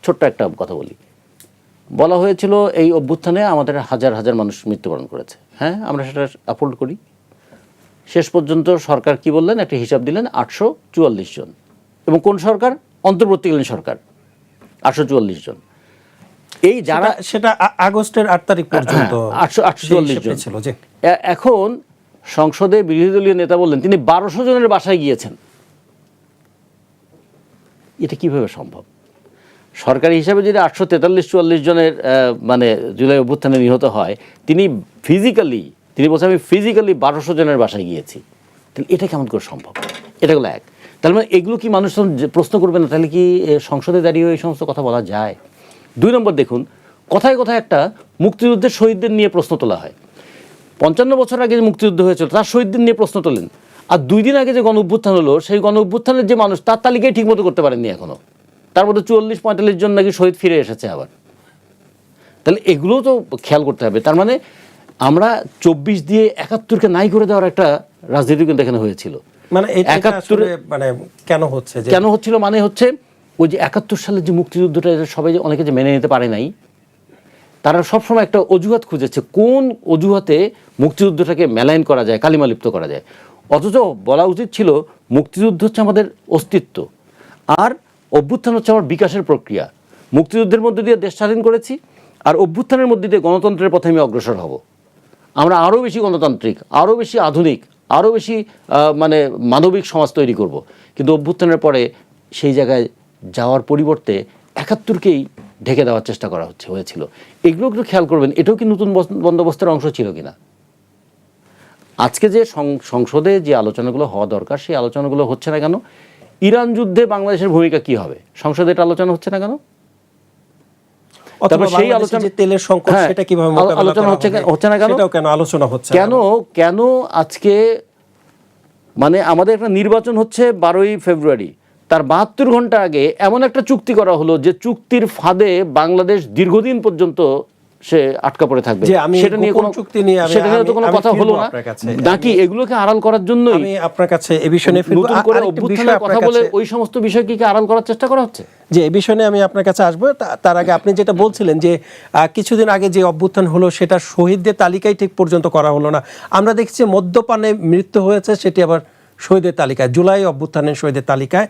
ছোট্ট একটা কথা বলা হয়েছিল এই অভ্যুত্থানে আমাদের হাজার হাজার মানুষ মৃত্যুবরণ করেছে। হ্যাঁ, আমরা সেটা আপলোড করি। শেষ পর্যন্ত সরকার কি বললেন, একটা হিসাব দিলেন 844 জন। এবং কোন সরকার? অন্তর্বর্তীকালীন সরকার, 844 জন। এই যারা সেটা আগস্টের 8 তারিখ পর্যন্ত 844 জন ছিল। এখন সংসদে বিরোধী দলীয় নেতা বললেন তিনি 1200 জনের বাসায় গিয়েছেন। এটা কিভাবে সম্ভব? সরকারি হিসাবে যদি 843-44 জনের মানে জুলাই অভ্যুত্থানে নিহত হয়, তিনি বলছেন আমি ফিজিক্যালি 1200 জনের বাসায় গিয়েছি, তাহলে এটা কেমন করে সম্ভব? এটা হলো এক। তাহলে মানে এগুলো কি মানুষ প্রশ্ন করবে না? তাহলে কি সংসদে দাঁড়িয়ে এই সমস্ত কথা বলা যায়? 2 নম্বর দেখুন, কথায় কথায় একটা মুক্তিযুদ্ধের শহীদদের নিয়ে প্রশ্ন তোলা হয়। 55 বছর আগে যে মুক্তিযুদ্ধ হয়েছিল তার শহীদদের নিয়ে প্রশ্ন তোলেন, আর 2 দিন আগে যে গণ অভ্যুত্থান হলো সেই গণ অভ্যুত্থানের যে মানুষ তার তালিকায় ঠিকমতো করতে পারেননি এখনো। তার মধ্যে 44-45 জন নাকি শহীদ ফিরে এসেছে আবার। তাহলে এগুলোও তো খেয়াল করতে হবে। তার মানে আমরা 24 দিয়ে 71-কে নাই করে দেওয়ার একটা রাজনীতি কিন্তু এখানে হয়েছিল। মানে এটা আসলে মানে কেন হচ্ছে, কেন হচ্ছিল মানে হচ্ছে ওই যে 71 সালের যে মুক্তিযুদ্ধটা, সবাই যে অনেকে যে মেনে নিতে পারে নাই, তারা সবসময় একটা অজুহাত খুঁজেছে কোন অজুহাতে মুক্তিযুদ্ধটাকে মেলাইন করা যায়, কালিমালিপ্ত করা যায়। অথচ বলা উচিত ছিল মুক্তিযুদ্ধ হচ্ছে আমাদের অস্তিত্ব, আর অভ্যুত্থান হচ্ছে আমার বিকাশের প্রক্রিয়া। মুক্তিযুদ্ধের মধ্যে দিয়ে দেশ স্বাধীন করেছি, আর অভ্যুত্থানের মধ্যে দিয়ে গণতন্ত্রের পথে আমি অগ্রসর হব। আমরা আরও বেশি গণতান্ত্রিক, আরও বেশি আধুনিক, আরও বেশি মানে মানবিক সমাজ তৈরি করব। কিন্তু অভ্যুত্থানের পরে সেই জায়গায় যাওয়ার পরিবর্তে 71-কেই ঢেকে দেওয়ার চেষ্টা করা হয়েছিল। এগুলো একটু খেয়াল করবেন, এটাও কি নতুন বন্দোবস্তের অংশ ছিল কিনা? আজকে যে সংসদে যে আলোচনাগুলো হওয়া দরকার সেই আলোচনাগুলো হচ্ছে না কেন? ইরান যুদ্ধে বাংলাদেশের ভূমিকা কি হবে, সংসদে এটা আলোচনা হচ্ছে না কেন? অথবা সেই আলোচনা যে তেলের সংকট সেটা কিভাবে আলোচনা হচ্ছে না কেন? সেটাও কেন আলোচনা হচ্ছে কেন আজকে মানে আমাদের একটা নির্বাচন হচ্ছে 12ই ফেব্রুয়ারি, তার 72 ঘন্টা আগে এমন একটা চুক্তি করা হলো যে চুক্তির ফাঁদে বাংলাদেশ দীর্ঘদিন পর্যন্ত সে আটকা পড়ে থাকবে। সেটা নিয়ে তো কোনো কথা হলো না নাকি? এগুলোকে আড়াল করার জন্যই আমি আপনার কাছে এই বিষয়ে নতুন করে অভ্যুত্থানের কথা বলে ওই সমস্ত বিষয়কে আড়াল করার চেষ্টা করা হচ্ছে। যে এই বিষয়ে আমি আপনার কাছে আসবো, তার আগে আপনি যেটা বলছিলেন যে কিছুদিন আগে যে অভ্যুত্থান হলো সেটা শহীদদের তালিকায় ঠিক পর্যন্ত করা হলো না। আমরা দেখছি মদ্যপানে মৃত্যু হয়েছে, সেটি আবার শহীদের তালিকায়, জুলাই অভ্যুত্থানের শহীদের তালিকায়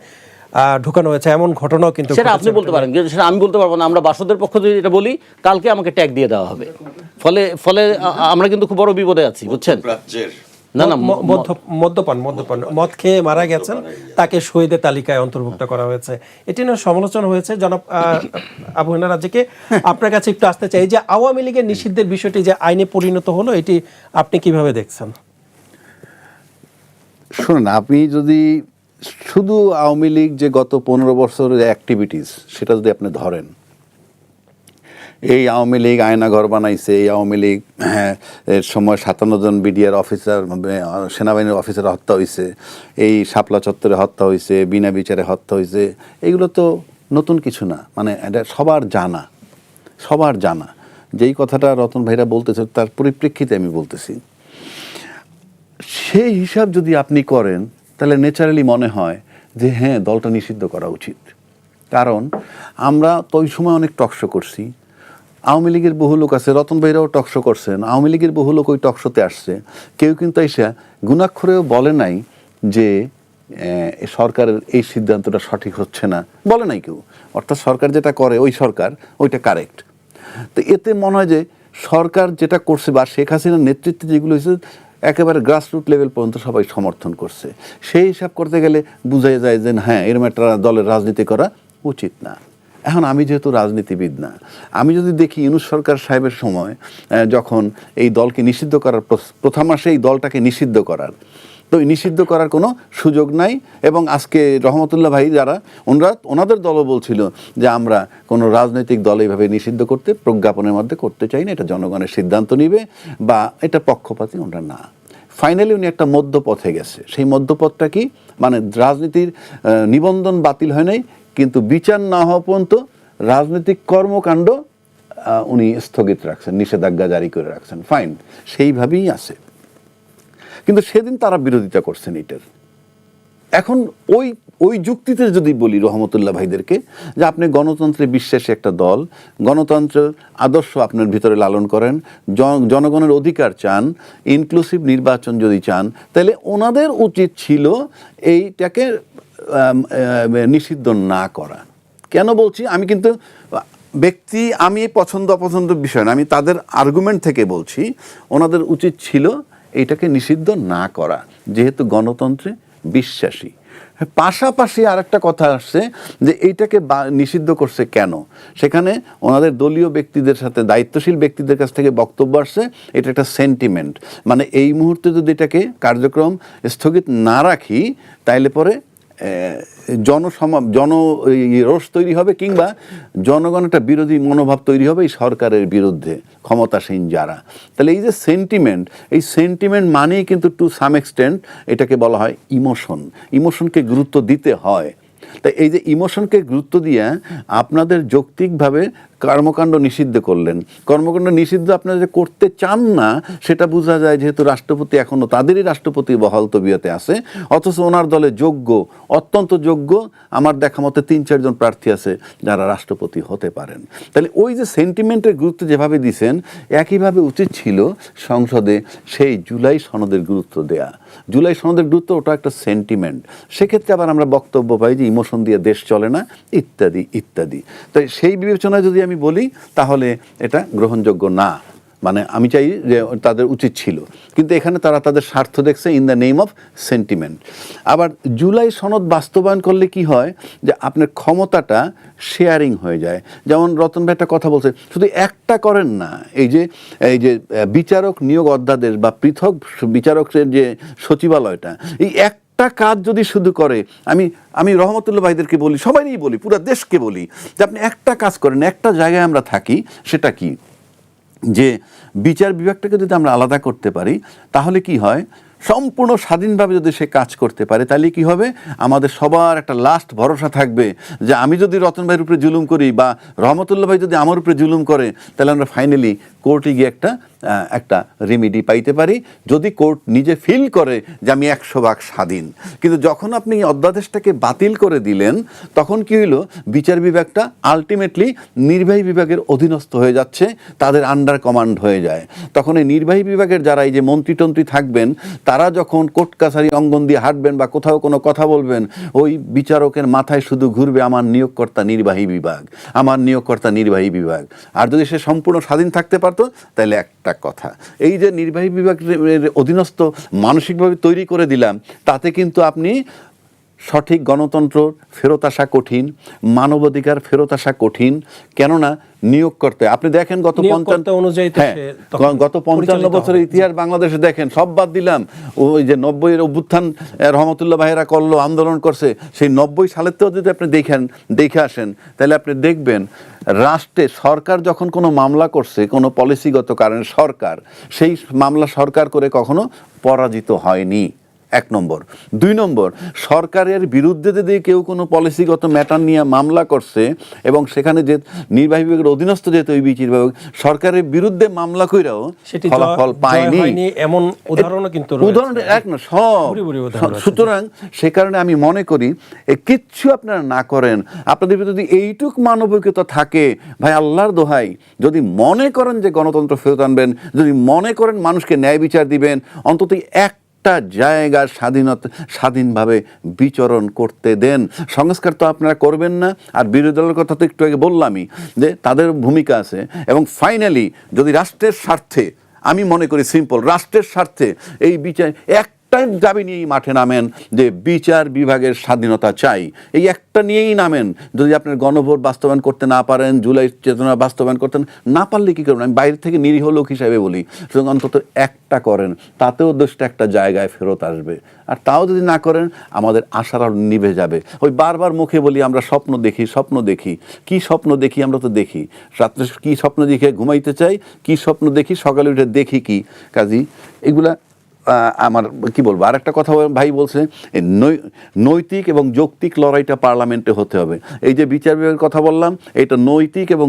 ঢোকানো হয়েছে, এমন ঘটনাও কিন্তু সেটা আপনি বলতে পারেন, সেটা আমি বলতে পারবো না। আমরা বাসদের পক্ষ থেকে যেটা বলি, কালকে আমাকে ট্যাগ দিয়ে দেওয়া হবে, ফলে আমরা কিন্তু খুব বড় বিপদে আছি, বুঝছেন? না না, মদ্যপান মদ খেয়ে মারা গেছেন, তাকে শহীদের তালিকায় অন্তর্ভুক্ত করা হয়েছে। এটি নিয়ে সমালোচনা হয়েছে। জনাব আবু হেনা রাজ্জাককে আপনার কাছে একটু আসতে চাই, যে আওয়ামী লীগের নিষিদ্ধের বিষয়টি যে আইনে পরিণত হলো, এটি আপনি কিভাবে দেখছেন? শুনুন, আপনি যদি শুধু আওয়ামী লীগ যে গত 15 বছরের অ্যাক্টিভিটিস সেটা যদি আপনি ধরেন, এই আওয়ামী লীগ আয়নাঘর বানাইছে, এই আওয়ামী লীগ এর সময় 57 জন বিডিআর অফিসার, সেনাবাহিনীর অফিসার হত্যা হয়েছে, এই শাপলা চত্বরে হত্যা হয়েছে, বিনা বিচারে হত্যা হয়েছে, এগুলো তো নতুন কিছু না। মানে এটা সবার জানা। যেই কথাটা রতন ভাইরা বলতেছে তার পরিপ্রেক্ষিতে আমি বলতেছি। সেই হিসাব যদি আপনি করেন তাহলে ন্যাচারালি মনে হয় যে হ্যাঁ, দলটা নিষিদ্ধ করা উচিত। কারণ আমরা তো ওই সময় অনেক টকশো করছি, আওয়ামী লীগের বহু লোক আছে, রতন ভাইরাও টকশো করছেন, আওয়ামী লীগের বহু লোক ওই টকশোতে আসছে। কেউ কিন্তু এসে গুণাক্ষরেও বলে নাই যে সরকারের এই সিদ্ধান্তটা সঠিক হচ্ছে না, বলে নাই কেউ। অর্থাৎ সরকার যেটা করে ওই সরকার ওইটা কারেক্ট। তো এতে মনে হয় যে সরকার যেটা করছে বা শেখ হাসিনার নেতৃত্বে যেগুলো হয়েছে একেবারে গ্রাসরুট লেভেল পর্যন্ত সবাই সমর্থন করছে। সেই হিসাব করতে গেলে বোঝাই যায় যে হ্যাঁ, এরকম একটা দলের রাজনীতি করা উচিত না। এখন আমি যেহেতু রাজনীতিবিদ না, আমি যদি দেখি ইউনূস সরকার সাহেবের সময় যখন এই দলকে নিষিদ্ধ করার প্রথম মাসে এই দলটাকে নিষিদ্ধ করার, তো নিষিদ্ধ করার কোনো সুযোগ নাই। এবং আজকে রহমতুল্লাহ ভাই যারা ওনাদের দলও বলছিল যে আমরা কোনো রাজনৈতিক দল এইভাবে নিষিদ্ধ করতে প্রজ্ঞাপনের মধ্যে করতে চাই না, এটা জনগণের সিদ্ধান্ত নিবে বা এটা পক্ষপাতী ওনারা না। ফাইনালি উনি একটা মধ্যপথে গেছে। সেই মধ্যপথটা কি, মানে রাজনীতির নিবন্ধন বাতিল হয় নাই, কিন্তু বিচার না হওয়া পর্যন্ত রাজনৈতিক কর্মকাণ্ড উনি স্থগিত রাখছেন, নিষেধাজ্ঞা জারি করে রাখছেন। ফাইন, সেইভাবেই আছে। কিন্তু সেদিন তারা বিরোধিতা করছেন এটার। এখন ওই যুক্তিতে যদি বলি রহমতুল্লাহ ভাইদেরকে যে আপনি গণতন্ত্রে বিশ্বাসী একটা দল, গণতন্ত্রের আদর্শ আপনার ভিতরে লালন করেন, জনগণের অধিকার চান, ইনক্লুসিভ নির্বাচন যদি চান, তাহলে ওনাদের উচিত ছিল এইটাকে নিষিদ্ধ না করা। কেন বলছি, আমি কিন্তু আমি পছন্দ অপছন্দের বিষয় না, আমি তাদের আর্গুমেন্ট থেকে বলছি ওনাদের উচিত ছিল এইটাকে নিষিদ্ধ না করা, যেহেতু গণতন্ত্রে বিশ্বাসী। পাশাপাশি আরেকটা কথা আসছে যে এইটাকে নিষিদ্ধ করছে কেন, সেখানে ওনাদের দলীয় ব্যক্তিদের সাথে দায়িত্বশীল ব্যক্তিদের কাছ থেকে বক্তব্য আসছে এটা একটা সেন্টিমেন্ট, মানে এই মুহূর্তে যদি এটাকে কার্যক্রম স্থগিত না রাখি তাইলে পরে রোষ তৈরি হবে কিংবা জনগণ একটা বিরোধী মনোভাব তৈরি হবে এই সরকারের বিরুদ্ধে ক্ষমতাসীন যারা। তাহলে এই যে সেন্টিমেন্ট, এই সেন্টিমেন্ট মানেই কিন্তু টু সাম এক্সটেন্ট এটাকে বলা হয় ইমোশনকে গুরুত্ব দিতে হয়। তাই এই যে ইমোশনকে গুরুত্ব দিয়ে আপনাদের যৌক্তিকভাবে কর্মকাণ্ড নিষিদ্ধ করলেন, কর্মকাণ্ড নিষিদ্ধ আপনারা যে করতে চান না সেটা বোঝা যায়, যেহেতু রাষ্ট্রপতি এখনও তাদেরই রাষ্ট্রপতি বহাল তবিয়তে আছে, অথচ ওনার দলে যোগ্য, অত্যন্ত যোগ্য, আমার দেখা মতে 3-4 জন প্রার্থী আছে যারা রাষ্ট্রপতি হতে পারেন। তাহলে ওই যে সেন্টিমেন্টের গুরুত্ব যেভাবে দিয়েছেন একইভাবে উচিত ছিল সংসদে সেই জুলাই সনদের গুরুত্ব দেয়া। জুলাই সনদের গুরুত্ব ওটা একটা সেন্টিমেন্ট, সেক্ষেত্রে আবার আমরা বক্তব্য পাই যে ইমোশন দিয়ে দেশ চলে না ইত্যাদি ইত্যাদি। তাই সেই বিবেচনায় যদি আমি বলি তাহলে এটা গ্রহণযোগ্য না, মানে আমি চাই যে তাদের উচিত ছিল, কিন্তু এখানে তারা তাদের স্বার্থ দেখছে in the name of sentiment. আবার জুলাই সনদ বাস্তবায়ন করলে কি হয় যে আপনার ক্ষমতাটা শেয়ারিং হয়ে যায়। যেমন রতন ভাই একটা কথা বলছে, শুধু একটা করেন না, এই যে বিচারক নিয়োগ অধ্যাদেশ বা পৃথক বিচারকের যে সচিবালয়টা, এই একটা কাজ যদি শুধু করে, আমি রহমতুল্লাহ ভাইদেরকে বলি, সবাইই বলি, পুরো দেশকে বলি যে আপনি একটা কাজ করেন, একটা জায়গায় আমরা থাকি, সেটা কি যে বিচার বিভাগটাকে যদি আমরা আলাদা করতে পারি তাহলে কি হয়, সম্পূর্ণ স্বাধীনভাবে যদি সে কাজ করতে পারে তাহলে কি হবে, আমাদের সবার একটা লাস্ট ভরসা থাকবে যে আমি যদি রতন ভাইয়ের উপরে জুলুম করি বা রহমতুল্লাহ ভাই যদি আমার উপরে জুলুম করে তাহলে আমরা ফাইনালি কোর্টে গিয়ে একটা রেমিডি পাইতে পারি, যদি কোর্ট নিজে ফিল করে যে আমি 100% স্বাধীন। কিন্তু যখন আপনি অধ্যাদেশটাকে বাতিল করে দিলেন তখন কি হইল, বিচার বিভাগটা আলটিমেটলি নির্বাহী বিভাগের অধীনস্থ হয়ে যাচ্ছে, তাদের আন্ডার কমান্ড হয়ে যায়। তখন এই নির্বাহী বিভাগের যারা এই যে মন্ত্রী থাকবেন তারা যখন কোর্ট কাছারি অঙ্গন দিয়ে হাঁটবেন বা কোথাও কোনো কথা বলবেন, ওই বিচারকের মাথায় শুধু ঘুরবে আমার নিয়োগকর্তা নির্বাহী বিভাগ, আমার নিয়োগকর্তা নির্বাহী বিভাগ। আর যদি সে সম্পূর্ণ স্বাধীন থাকতে পারতো তাহলে একটা কথা, এই যে নির্বাহী বিভাগের অধীনস্থ মানসিকভাবে তৈরি করে দিলাম, তাতে কিন্তু আপনি সঠিক গণতন্ত্র ফেরত আসা কঠিন, মানবাধিকার ফেরত আসা কঠিন। কেননা নিয়োগ করতে আপনি দেখেন গত 55 বছরের ইতিহাস বাংলাদেশে দেখেন, সব বাদ দিলাম, ওই যে 90-এর অভ্যুত্থান রহমতুল্লাহ ভাইয়েরা করলো, আন্দোলন করছে, সেই 90 সালেতেও যদি আপনি দেখে আসেন তাহলে আপনি দেখবেন রাষ্ট্রে সরকার যখন কোনো মামলা করছে, কোনো পলিসিগত কারণে সরকার, সেই মামলা সরকার করে কখনো পরাজিত হয়নি, 1 নম্বর। 2 নম্বর, সরকারের বিরুদ্ধে যদি কেউ কোনো পলিসিগত ম্যাটার নিয়ে মামলা করছে এবং সেখানে যে নির্বাহী বিভাগের অধীনস্থ যেহেতু ওই বিচার বিভাগ, সরকারের বিরুদ্ধে মামলা কইরাও ফলাফল পায়নি, এমন উদাহরণও কিন্তু উদাহরণ এক না সব। সুতরাং সে কারণে আমি মনে করি কিচ্ছু আপনারা না করেন, আপনাদের যদি এইটুক মানবিকতা থাকে, ভাই আল্লাহর দোহাই, যদি মনে করেন যে গণতন্ত্র ফেরত আনবেন, যদি মনে করেন মানুষকে ন্যায় বিচার দিবেন, অন্তত একটা জায়গার স্বাধীনভাবে বিচরণ করতে দেন। সংস্কার তো আপনারা করবেন না, আর বিরোধী দলের কথা তো একটু আগে বললামই যে তাদের ভূমিকা আছে। এবং ফাইনালি যদি রাষ্ট্রের স্বার্থে, আমি মনে করি সিম্পল, রাষ্ট্রের স্বার্থে এই বিচার একটাই দাবি নিয়েই মাঠে নামেন যে বিচার বিভাগের স্বাধীনতা চাই, এই একটা নিয়েই নামেন। যদি আপনার গণভোট বাস্তবায়ন করতে না পারেন, জুলাই চেতনা বাস্তবায়ন করতে না পারলে কী করবেন, আমি বাইরে থেকে নিরীহ লোক হিসাবে বলি, সুতরাং অন্তত একটা করেন, তাতেও দেশটা একটা জায়গায় ফেরত আসবে। আর তাও যদি না করেন আমাদের আশার আলো নিভে যাবে। ওই বারবার মুখে বলি আমরা স্বপ্ন দেখি, কি স্বপ্ন দেখি, আমরা তো দেখি রাত্রে কি স্বপ্ন দেখে ঘুমাইতে চাই, কি স্বপ্ন দেখি সকালে উঠে দেখি কি, কাজী এগুলা আমার কি বলবো। আর একটা কথা ভাই বলছে, নৈতিক এবং যৌক্তিক লড়াইটা পার্লামেন্টে হতে হবে। এই যে বিচার বিভাগের কথা বললাম, এটা নৈতিক এবং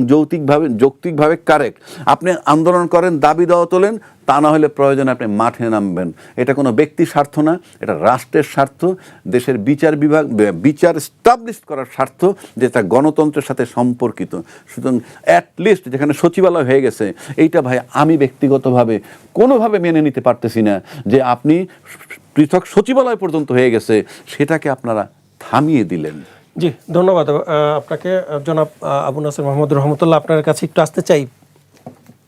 যৌক্তিকভাবে কারেক্ট। আপনি আন্দোলন করেন, দাবি দেওয়া তোলেন, তা না হলে প্রয়োজনে আপনি মাঠে নামবেন। এটা কোনো ব্যক্তি স্বার্থ না, এটা রাষ্ট্রের স্বার্থ, দেশের বিচার এস্টাবলিশ করার স্বার্থ, যেটা গণতন্ত্রের সাথে সম্পর্কিত। সুতরাং অ্যাটলিস্ট যেখানে সচিবালয় হয়ে গেছে, এইটা ভাই আমি ব্যক্তিগতভাবে কোনোভাবে মেনে নিতে পারতেছি না যে আপনি পৃথক সচিবালয় পর্যন্ত হয়ে গেছে, সেটাকে আপনারা থামিয়ে দিলেন। জি, ধন্যবাদ আপনাকে জনাব আবু নাসের মোহাম্মদ রহমতুল্লাহ। আপনার কাছে একটু আসতে চাই,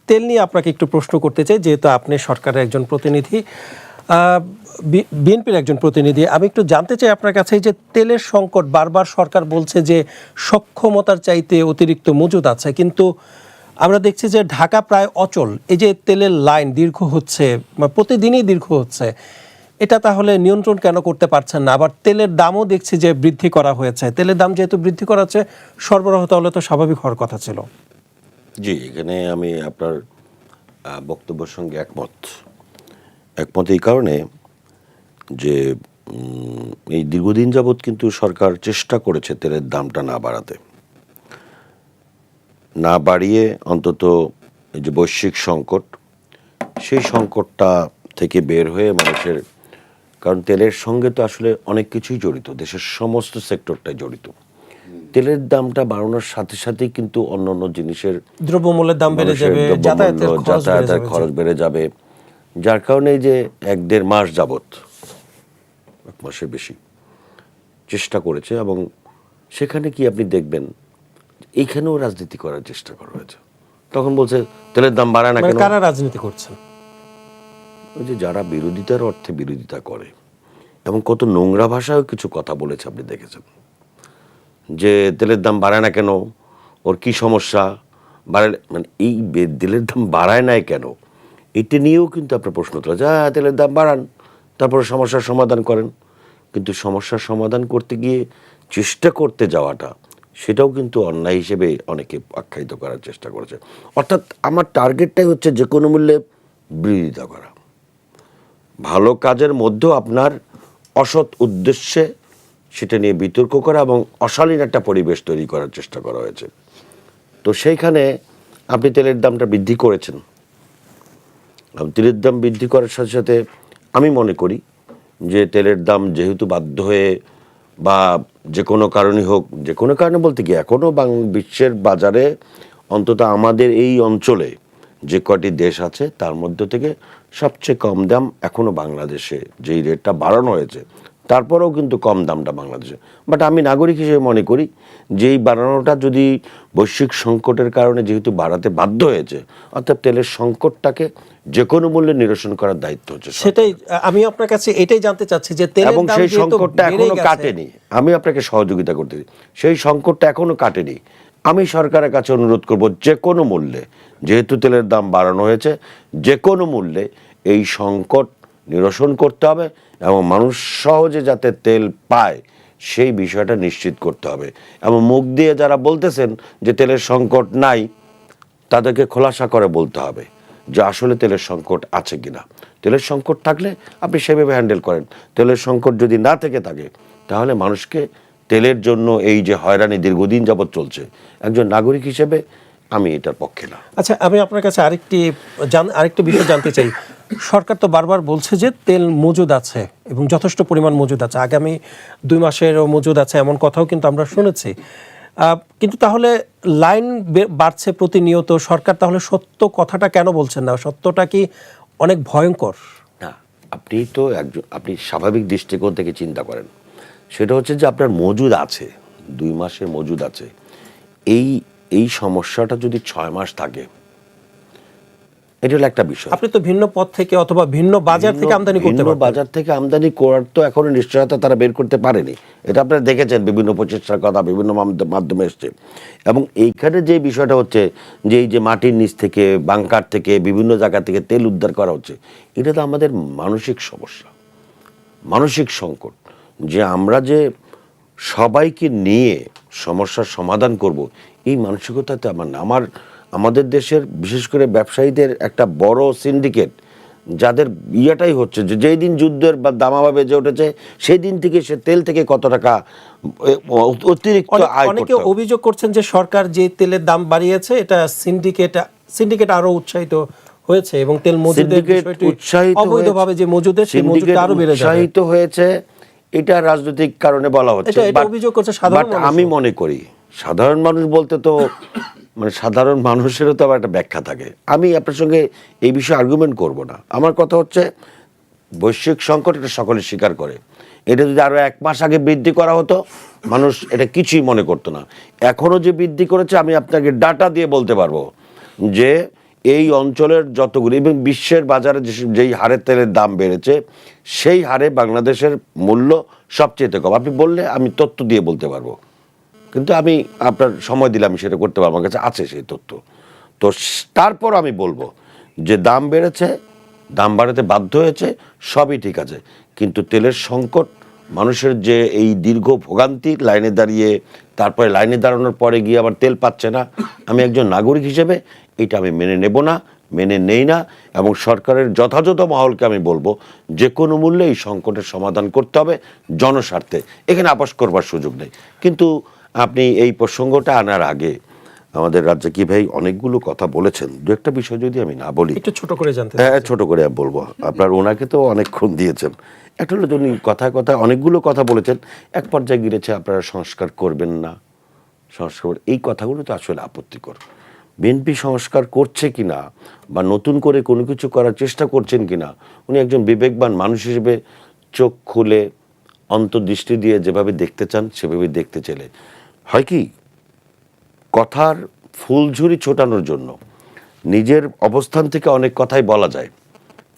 তেল নিয়ে আপনাকে একটু প্রশ্ন করতে চাই, যেহেতু আপনি সরকারের একজন প্রতিনিধি। বিএনপির একজন প্রতিনিধি, আমি একটু জানতে চাই আপনার কাছে, এই যে তেলের সংকট বারবার সরকার বলছে যে সক্ষমতার চাইতে অতিরিক্ত মজুদ আছে, কিন্তু আমরা দেখছি যে ঢাকা প্রায় অচল। এই যে তেলের লাইন দীর্ঘ হচ্ছে, প্রতিদিনই দীর্ঘ হচ্ছে, এটা তাহলে নিয়ন্ত্রণ কেন করতে পারছেন না? আবার তেলের দামও দেখছি যে বৃদ্ধি করা হয়েছে। তেলের দাম যেহেতু বৃদ্ধি করা হচ্ছে, সরবরাহ তাহলে তো স্বাভাবিক হওয়ার কথা ছিল। জি, এখানে আমি আপনার বক্তব্যের সঙ্গে একমত এই কারণে যে এই দীর্ঘদিন যাবৎ কিন্তু সরকার চেষ্টা করেছে তেলের দামটা না বাড়িয়ে অন্তত এই যে বৈশ্বিক সংকট, সেই সংকটটা থেকে বের হয়ে মানুষের, কারণ তেলের সঙ্গে তো আসলে অনেক কিছুই জড়িত, দেশের সমস্ত সেক্টরটাই জড়িত। তেলের দামটা বাড়ানোর সাথে সাথেই কিন্তু অন্যান্য জিনিসের দ্রব্যমূল্যের দাম বেড়ে যাবে, যাতায়াতের খরচ বেড়ে যাবে, যার কারণে এই যে 1-1.5 মাস যাবৎ, 1 মাসের বেশি চেষ্টা করেছে। এবং সেখানে কি আপনি দেখবেন এইখানেও রাজনীতি করার চেষ্টা করা হয়েছে। তখন বলছে তেলের দাম বাড়ায় না কেন? কারা রাজনীতি করছেন? ওই যে যারা বিরোধিতার অর্থে বিরোধিতা করে, এবং কত নোংরা ভাষায়ও কিছু কথা বলেছে আপনি দেখেছেন, যে তেলের দাম বাড়ায় না কেন, ওর কি সমস্যা, বাড়ালে মানে এই তেলের দাম বাড়ায় নাই কেন, এটা নিয়েও কিন্তু আপনার প্রশ্ন তোলা যে হ্যাঁ তেলের দাম বাড়ান, তারপরে সমস্যার সমাধান করেন। কিন্তু সমস্যার সমাধান করতে গিয়ে চেষ্টা করতে যাওয়াটা, সেটাও কিন্তু অন্যায় হিসেবে অনেকে আখ্যায়িত করার চেষ্টা করেছে। অর্থাৎ আমার টার্গেটটাই হচ্ছে যে কোনো মূল্যে বিরোধিতা করা, ভালো কাজের মধ্যেও আপনার অসৎ উদ্দেশ্যে সেটা নিয়ে বিতর্ক করা এবং অশালীন একটা পরিবেশ তৈরি করার চেষ্টা করা হয়েছে। তো সেইখানে আপনি তেলের দামটা বৃদ্ধি করেছেন। তেলের দাম বৃদ্ধি করার সাথে সাথে আমি মনে করি যে তেলের দাম যেহেতু বাধ্য হয়ে বা যে কোনো কারণে হোক, যে কোনো কারণে বলতে কি এখনও বিশ্বের বাজারে অন্তত আমাদের এই অঞ্চলে যে কটি দেশ আছে তার মধ্য থেকে সবচেয়ে কম দাম এখনও বাংলাদেশে, যেই রেটটা বাড়ানো হয়েছে তারপরেও কিন্তু কম দামটা বাংলাদেশে। বাট আমি নাগরিক হিসেবে মনে করি যে এই বাড়ানোটা যদি বৈশ্বিক সংকটের কারণে যেহেতু বাড়াতে বাধ্য হয়েছে, অর্থাৎ তেলের সংকটটাকে যে কোনো মূল্যে নিরসন করার দায়িত্ব হচ্ছে সরকারের। সেটাই আমি আপনার কাছে এটাই জানতে চাচ্ছি যে তেলের এবং দাম সেই যেহেতু সংকটটা বেড়ে এখনো গেছে, কাটেনি। আমি আপনাকে সহযোগিতা করতে দিই, সেই সংকটটা এখনো কাটেনি। আমি সরকারের কাছে অনুরোধ করব যে কোনো মূল্যে, যেহেতু তেলের দাম বাড়ানো হয়েছে, যে কোনো মূল্যে এই সংকট নিরসন করতে হবে এবং মানুষ সহজে যাতে তেল পায় সেই বিষয়টা নিশ্চিত করতে হবে। এবং মুখ দিয়ে যারা বলতেছেন যে তেলের সংকট নাই, তাদেরকে খোলাসা করে বলতে হবে যে আসলে তেলের সংকট আছে কিনা। তেলের সংকট থাকলে আপনি সেভাবে হ্যান্ডেল করেন, তেলের সংকট যদি না থেকে থাকে তাহলে মানুষকে তেলের জন্য এই যে হয়রানি দীর্ঘদিন যাবৎ চলছে, একজন নাগরিক হিসেবে আমি এটার পক্ষে না। আচ্ছা, আমি আপনার কাছে আরেকটি বিষয় জানতে চাই। সরকার তো বারবার বলছে যে তেল মজুদ আছে এবং যথেষ্ট পরিমাণ মজুদ আছে, আগামী 2 মাসেরও মজুদ আছে, এমন কথাও কিন্তু আমরা শুনেছি। কিন্তু তাহলে লাইন বাড়ছে প্রতিনিয়ত, সরকার তাহলে সত্য কথাটা কেন বলছেন না? সত্যটা কি অনেক ভয়ঙ্কর না? আপনি স্বাভাবিক দৃষ্টিকোণ থেকে চিন্তা করেন, সেটা হচ্ছে যে আপনার মজুদ আছে, 2 মাসের মজুদ আছে। এই সমস্যাটা যদি 6 মাস থাকে, এটা হলো একটা বিষয়। আপনি তো ভিন্ন পথ থেকে অথবা ভিন্ন বাজার থেকে আমদানি করতে পারতেন। বাজার থেকে আমদানি করার তো এখনো নিশ্চয়তা তারা বের করতে পারেনি। এটা আপনারা দেখেছেন, বিভিন্ন প্রচেষ্টার কথা বিভিন্ন মাধ্যমে এসছে। এবং এইখানে যে বিষয়টা হচ্ছে যে এই যে মাটির নিচ থেকে, বাংকার থেকে, বিভিন্ন জায়গা থেকে তেল উদ্ধার করা হচ্ছে, এটা তো আমাদের মানসিক সমস্যা, মানসিক সংকট, যে আমরা যে সবাইকে নিয়ে সমস্যার সমাধান করব, এই মানসিকতাতে আমাদের দেশের বিশেষ করে ব্যবসায়ীদের একটা বড় সিন্ডিকেট, যাদের ইয়েটাই হচ্ছে যে যেই দিন যুদ্ধের বা দামাবা বেজে উঠেছে সেই দিন থেকে সে তেল থেকে কত টাকা অতিরিক্ত আয় করতে। অনেকে অভিযোগ করছেন যে সরকার যে তেলের দাম বাড়িয়েছে এটা সিন্ডিকেট আরো উৎসাহিত হয়েছে এবং তেল মজুদের বিষয়টি অবৈধভাবে যে মজুদের সেই মজুদটা আরো বেড়ে যাবে, উৎসাহিত হয়েছে। এটা রাজনৈতিক কারণে বলা হচ্ছে, এটা অভিযোগ করছে সাধারণ মানুষ। আমি মনে করি সাধারণ মানুষ বলতে তো মানে সাধারণ মানুষেরও তো আবার একটা ব্যাখ্যা থাকে। আমি আপনার সঙ্গে এই বিষয়ে আর্গুমেন্ট করব না। আমার কথা হচ্ছে বৈশ্বিক সংকট এটা সকলে স্বীকার করে। এটা যদি আরো 1 মাস আগে বৃদ্ধি করা হতো, মানুষ এটা কিছুই মনে করতো না। এখনো যে বৃদ্ধি করেছে, আমি আপনাকে ডাটা দিয়ে বলতে পারবো যে এই অঞ্চলের যতগুলি এবং বিশ্বের বাজারে যেই হারে তেলের দাম বেড়েছে সেই হারে বাংলাদেশের মূল্য সবচেয়ে কম। আপনি বললে আমি তথ্য দিয়ে বলতে পারবো, কিন্তু আমি আপনার সময় দিলে আমি সেটা করতে পারবো, আমার কাছে আছে সেই তথ্য। তো তারপর আমি বলবো যে দাম বেড়েছে, দাম বাড়াতে বাধ্য হয়েছে, সবই ঠিক আছে, কিন্তু তেলের সংকট, মানুষের যে এই দীর্ঘ ভোগান্তি, লাইনে দাঁড়িয়ে তারপরে লাইনে দাঁড়ানোর পরে গিয়ে আবার তেল পাচ্ছে না, আমি একজন নাগরিক হিসেবে এটা আমি মেনে নেব না, মেনে নেই না। এবং সরকারের যথাযথ মহলকে আমি বলবো যে কোনো মূল্যে এই সংকটের সমাধান করতে হবে জনস্বার্থে, এখানে আপোস করবার সুযোগ নেই। কিন্তু আপনি এই প্রসঙ্গটা আনার আগে আমাদের রাজ্যে কি ভাই অনেকগুলো কথা বলেছেন, দু একটা বিষয় যদি আমি না বলি, একটু ছোট করে জানতে হ্যাঁ ছোট করে আমি বলবো। আপনার ওনাকে তো অনেকক্ষণ দিয়েছেন, একটা হলো উনি কথায় কথায় অনেকগুলো কথা বলেছেন, এক পর্যায়ে গিয়েছে আপনারা সংস্কার করবেন না, সংস্কার, এই কথাগুলো তো আসলে আপত্তিকর। বিএনপি সংস্কার করছে কিনা বা নতুন করে কোনো কিছু করার চেষ্টা করছেন কিনা, উনি একজন বিবেকবান মানুষ হিসেবে চোখ খুলে অন্তর্দৃষ্টি দিয়ে যেভাবে দেখতে চান সেভাবে দেখতে চলে। হয় কি, কথার ফুলঝুরি ছোটানোর জন্য নিজের অবস্থান থেকে অনেক কথাই বলা যায়,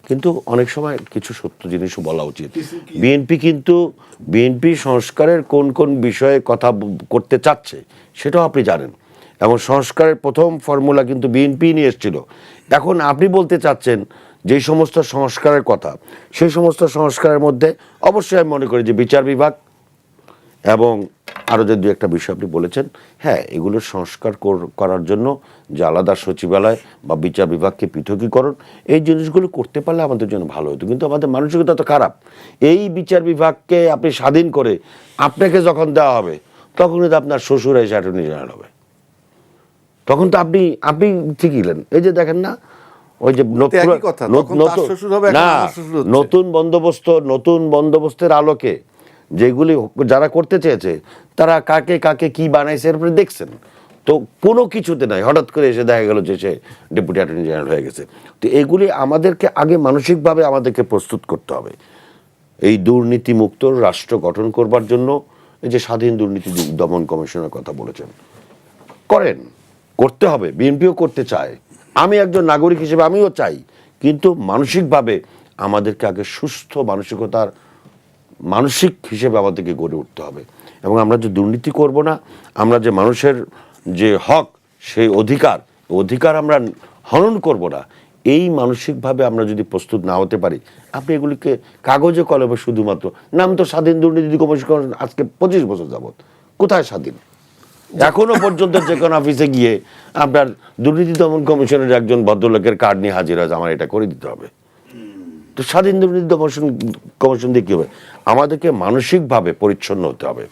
কিন্তু অনেক সময় কিছু সত্য জিনিসও বলা উচিত। বিএনপি সংস্কারের কোন কোন বিষয়ে কথা করতে চাচ্ছে সেটাও আপনি জানেন, এবং সংস্কারের প্রথম ফর্মুলা কিন্তু বিএনপি নিয়ে এসেছিল। এখন আপনি বলতে চাচ্ছেন যেই সমস্ত সংস্কারের কথা, সেই সমস্ত সংস্কারের মধ্যে অবশ্যই আমি মনে করি যে বিচার বিভাগ এবং আরও যে দু একটা বিষয় আপনি বলেছেন, হ্যাঁ এগুলো সংস্কার করার জন্য যে আলাদা সচিবালয় বা বিচার বিভাগকে পৃথকীকরণ, এই জিনিসগুলো করতে পারলে আমাদের জন্য ভালো হতো। কিন্তু আমাদের মানসিকতা তো খারাপ, এই বিচার বিভাগকে আপনি স্বাধীন করে আপনাকে যখন দেওয়া হবে তখন কিন্তু আপনার শ্বশুর এসে অ্যাটর্নি জেনারেল হবে, তখন তো আপনি ঠিকই নেন। এই যে দেখেন না, ওই যে নতুন বন্দোবস্তের আলোকে যেগুলি যারা করতে চেয়েছে তারা কাকে কাকে কি বানাইছে এরপরে দেখছেন, তো কোনো কিছুতে নাই, হঠাৎ করে এসে দেখা গেল যে সে ডেপুটি অ্যাটর্নি জেনারেল হয়ে গেছে। তো এগুলি আমাদেরকে আগে মানসিকভাবে আমাদেরকে প্রস্তুত করতে হবে এই দুর্নীতিমুক্ত রাষ্ট্র গঠন করবার জন্য। এই যে স্বাধীন দুর্নীতি দমন কমিশনের কথা বলেছেন, করতে হবে, বিএনপিও করতে চায়, আমি একজন নাগরিক হিসেবে আমিও চাই, কিন্তু মানসিকভাবে আমাদেরকে আগে সুস্থ মানসিক হিসেবে আমাদেরকে গড়ে উঠতে হবে। এবং আমরা যে দুর্নীতি করব না, আমরা যে মানুষের যে হক সেই অধিকার আমরা হনন করব না, এই মানসিকভাবে আমরা যদি প্রস্তুত না হতে পারি, আপনি এগুলিকে কাগজে কলমে শুধুমাত্র নাম তো স্বাধীন দুর্নীতি কমিশন, আজকে 25 বছর যাবত কোথায় স্বাধীন? এখনো পর্যন্ত যে কোনো অফিসে গিয়ে আপনার দুর্নীতি দমন কমিশনের একজন ভদ্রলোকের কার্ড নিয়ে হাজির হয়, আমার এটা করে দিতে হবে। তো স্বাধীন দুর্নীতি কমিশন দিয়ে কি হবে? আমাদেরকে মানসিকভাবে পরিচ্ছন্ন হতে হবে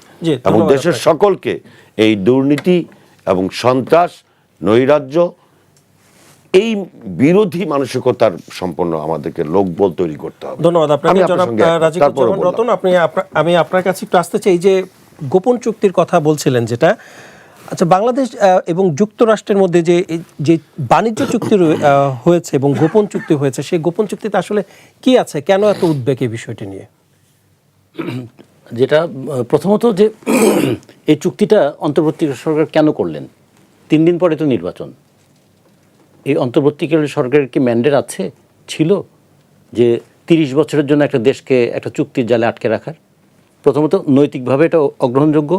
এবং দেশের সকলকে এই দুর্নীতি এবং সন্ত্রাস, নৈরাজ্য, এই বিরোধী মানসিকতার সম্পন্ন আমাদেরকে লোকবল তৈরি করতে হবে। ধন্যবাদ আপনাকে জনাব রাজিকুজ্জামান রতন। আমি আপনার কাছে একটু আসতে চাই, যে গোপন চুক্তির কথা বলছিলেন যেটা, আচ্ছা বাংলাদেশ এবং যুক্তরাষ্ট্রের মধ্যে যে বাণিজ্য চুক্তি হয়েছে এবং গোপন চুক্তি হয়েছে, সেই গোপন চুক্তিতে আসলে কি আছে, কেন এত উদ্বেগ এই বিষয়টি নিয়ে? যেটা প্রথমত যে এই চুক্তিটা অন্তর্বর্তীকালীন সরকার কেন করলেন? 3 দিন পরে তো নির্বাচন। এই অন্তর্বর্তীকালীন সরকারের কি ম্যান্ডেট ছিল যে 30 বছরের জন্য একটা দেশকে একটা চুক্তির জালে আটকে রাখার? প্রথমত নৈতিকভাবে এটা অগ্রহণযোগ্য,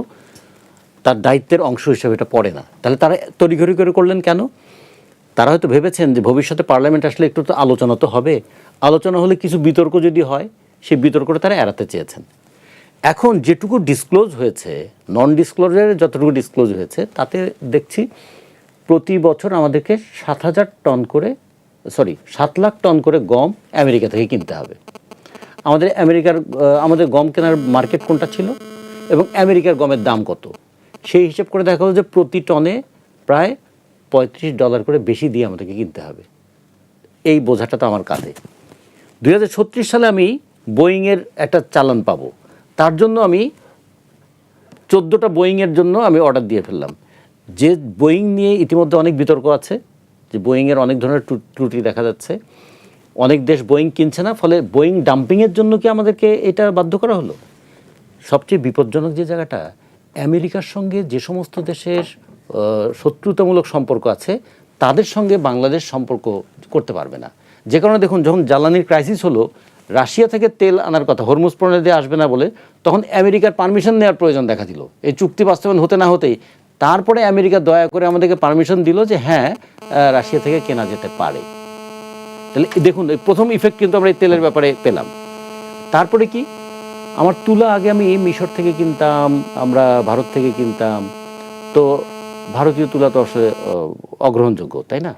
তার দায়িত্বের অংশ হিসেবে এটা পড়ে না। তাহলে তারা তড়িঘড়ি করে করলেন কেন? তারা হয়তো ভেবেছেন যে ভবিষ্যতে পার্লামেন্ট আসলে একটু তো আলোচনা তো হবে, আলোচনা হলে কিছু বিতর্ক যদি হয়, সেই বিতর্কটা তারা এড়াতে চেয়েছেন। এখন যেটুকু ডিসক্লোজ হয়েছে, নন ডিসক্লোজারের যতটুকু ডিসক্লোজ হয়েছে, তাতে দেখছি প্রতি বছর আমাদেরকে 7 লাখ টন করে গম আমেরিকা থেকে কিনতে হবে। আমাদের গম কেনার মার্কেট কোনটা ছিল এবং আমেরিকার গমের দাম কত, সেই হিসেব করে দেখা হলো যে প্রতি টনে প্রায় $35 করে বেশি দিয়ে আমাদেরকে কিনতে হবে। এই বোঝাটা তো আমার কাঁধে। 2036 সালে আমি বোয়িংয়ের একটা চালান পাবো, তার জন্য আমি 14টা বোয়িংয়ের জন্য আমি অর্ডার দিয়ে ফেললাম। যে বোয়িং নিয়ে ইতিমধ্যে অনেক বিতর্ক আছে, যে বোয়িংয়ের অনেক ধরনের ত্রুটি দেখা যাচ্ছে, অনেক দেশ বোয়িং কিনছে না, ফলে বোয়িং ডাম্পিংয়ের জন্য কি আমাদেরকে এটা বাধ্য করা হলো? সবচেয়ে বিপজ্জনক যে জায়গাটা, আমেরিকার সঙ্গে যে সমস্ত দেশের শত্রুতামূলক সম্পর্ক আছে, তাদের সঙ্গে বাংলাদেশ সম্পর্ক করতে পারবে না। যে কারণে দেখুন, যখন জ্বালানির ক্রাইসিস হলো, রাশিয়া থেকে তেল আনার কথা, হরমুজ প্রণালী দিয়ে আসবে না বলে, তখন আমেরিকার পারমিশন নেওয়ার প্রয়োজন দেখা দিল। এই চুক্তি বাস্তবায়ন হতে না হতেই তারপরে আমেরিকা দয়া করে আমাদেরকে পারমিশন দিল যে হ্যাঁ, রাশিয়া থেকে কেনা যেতে পারে। তাহলে দেখুন, এই প্রথম ইফেক্ট কিন্তু আমরা এই তেলের ব্যাপারে পেলাম। তারপরে কি, আমার তুলা আগে আমি মিশর থেকে কিনতাম, আমরা ভারত থেকে কিনতাম, তো ভারতীয় তুলা তো আসলে অগ্রহণযোগ্য, তাই না?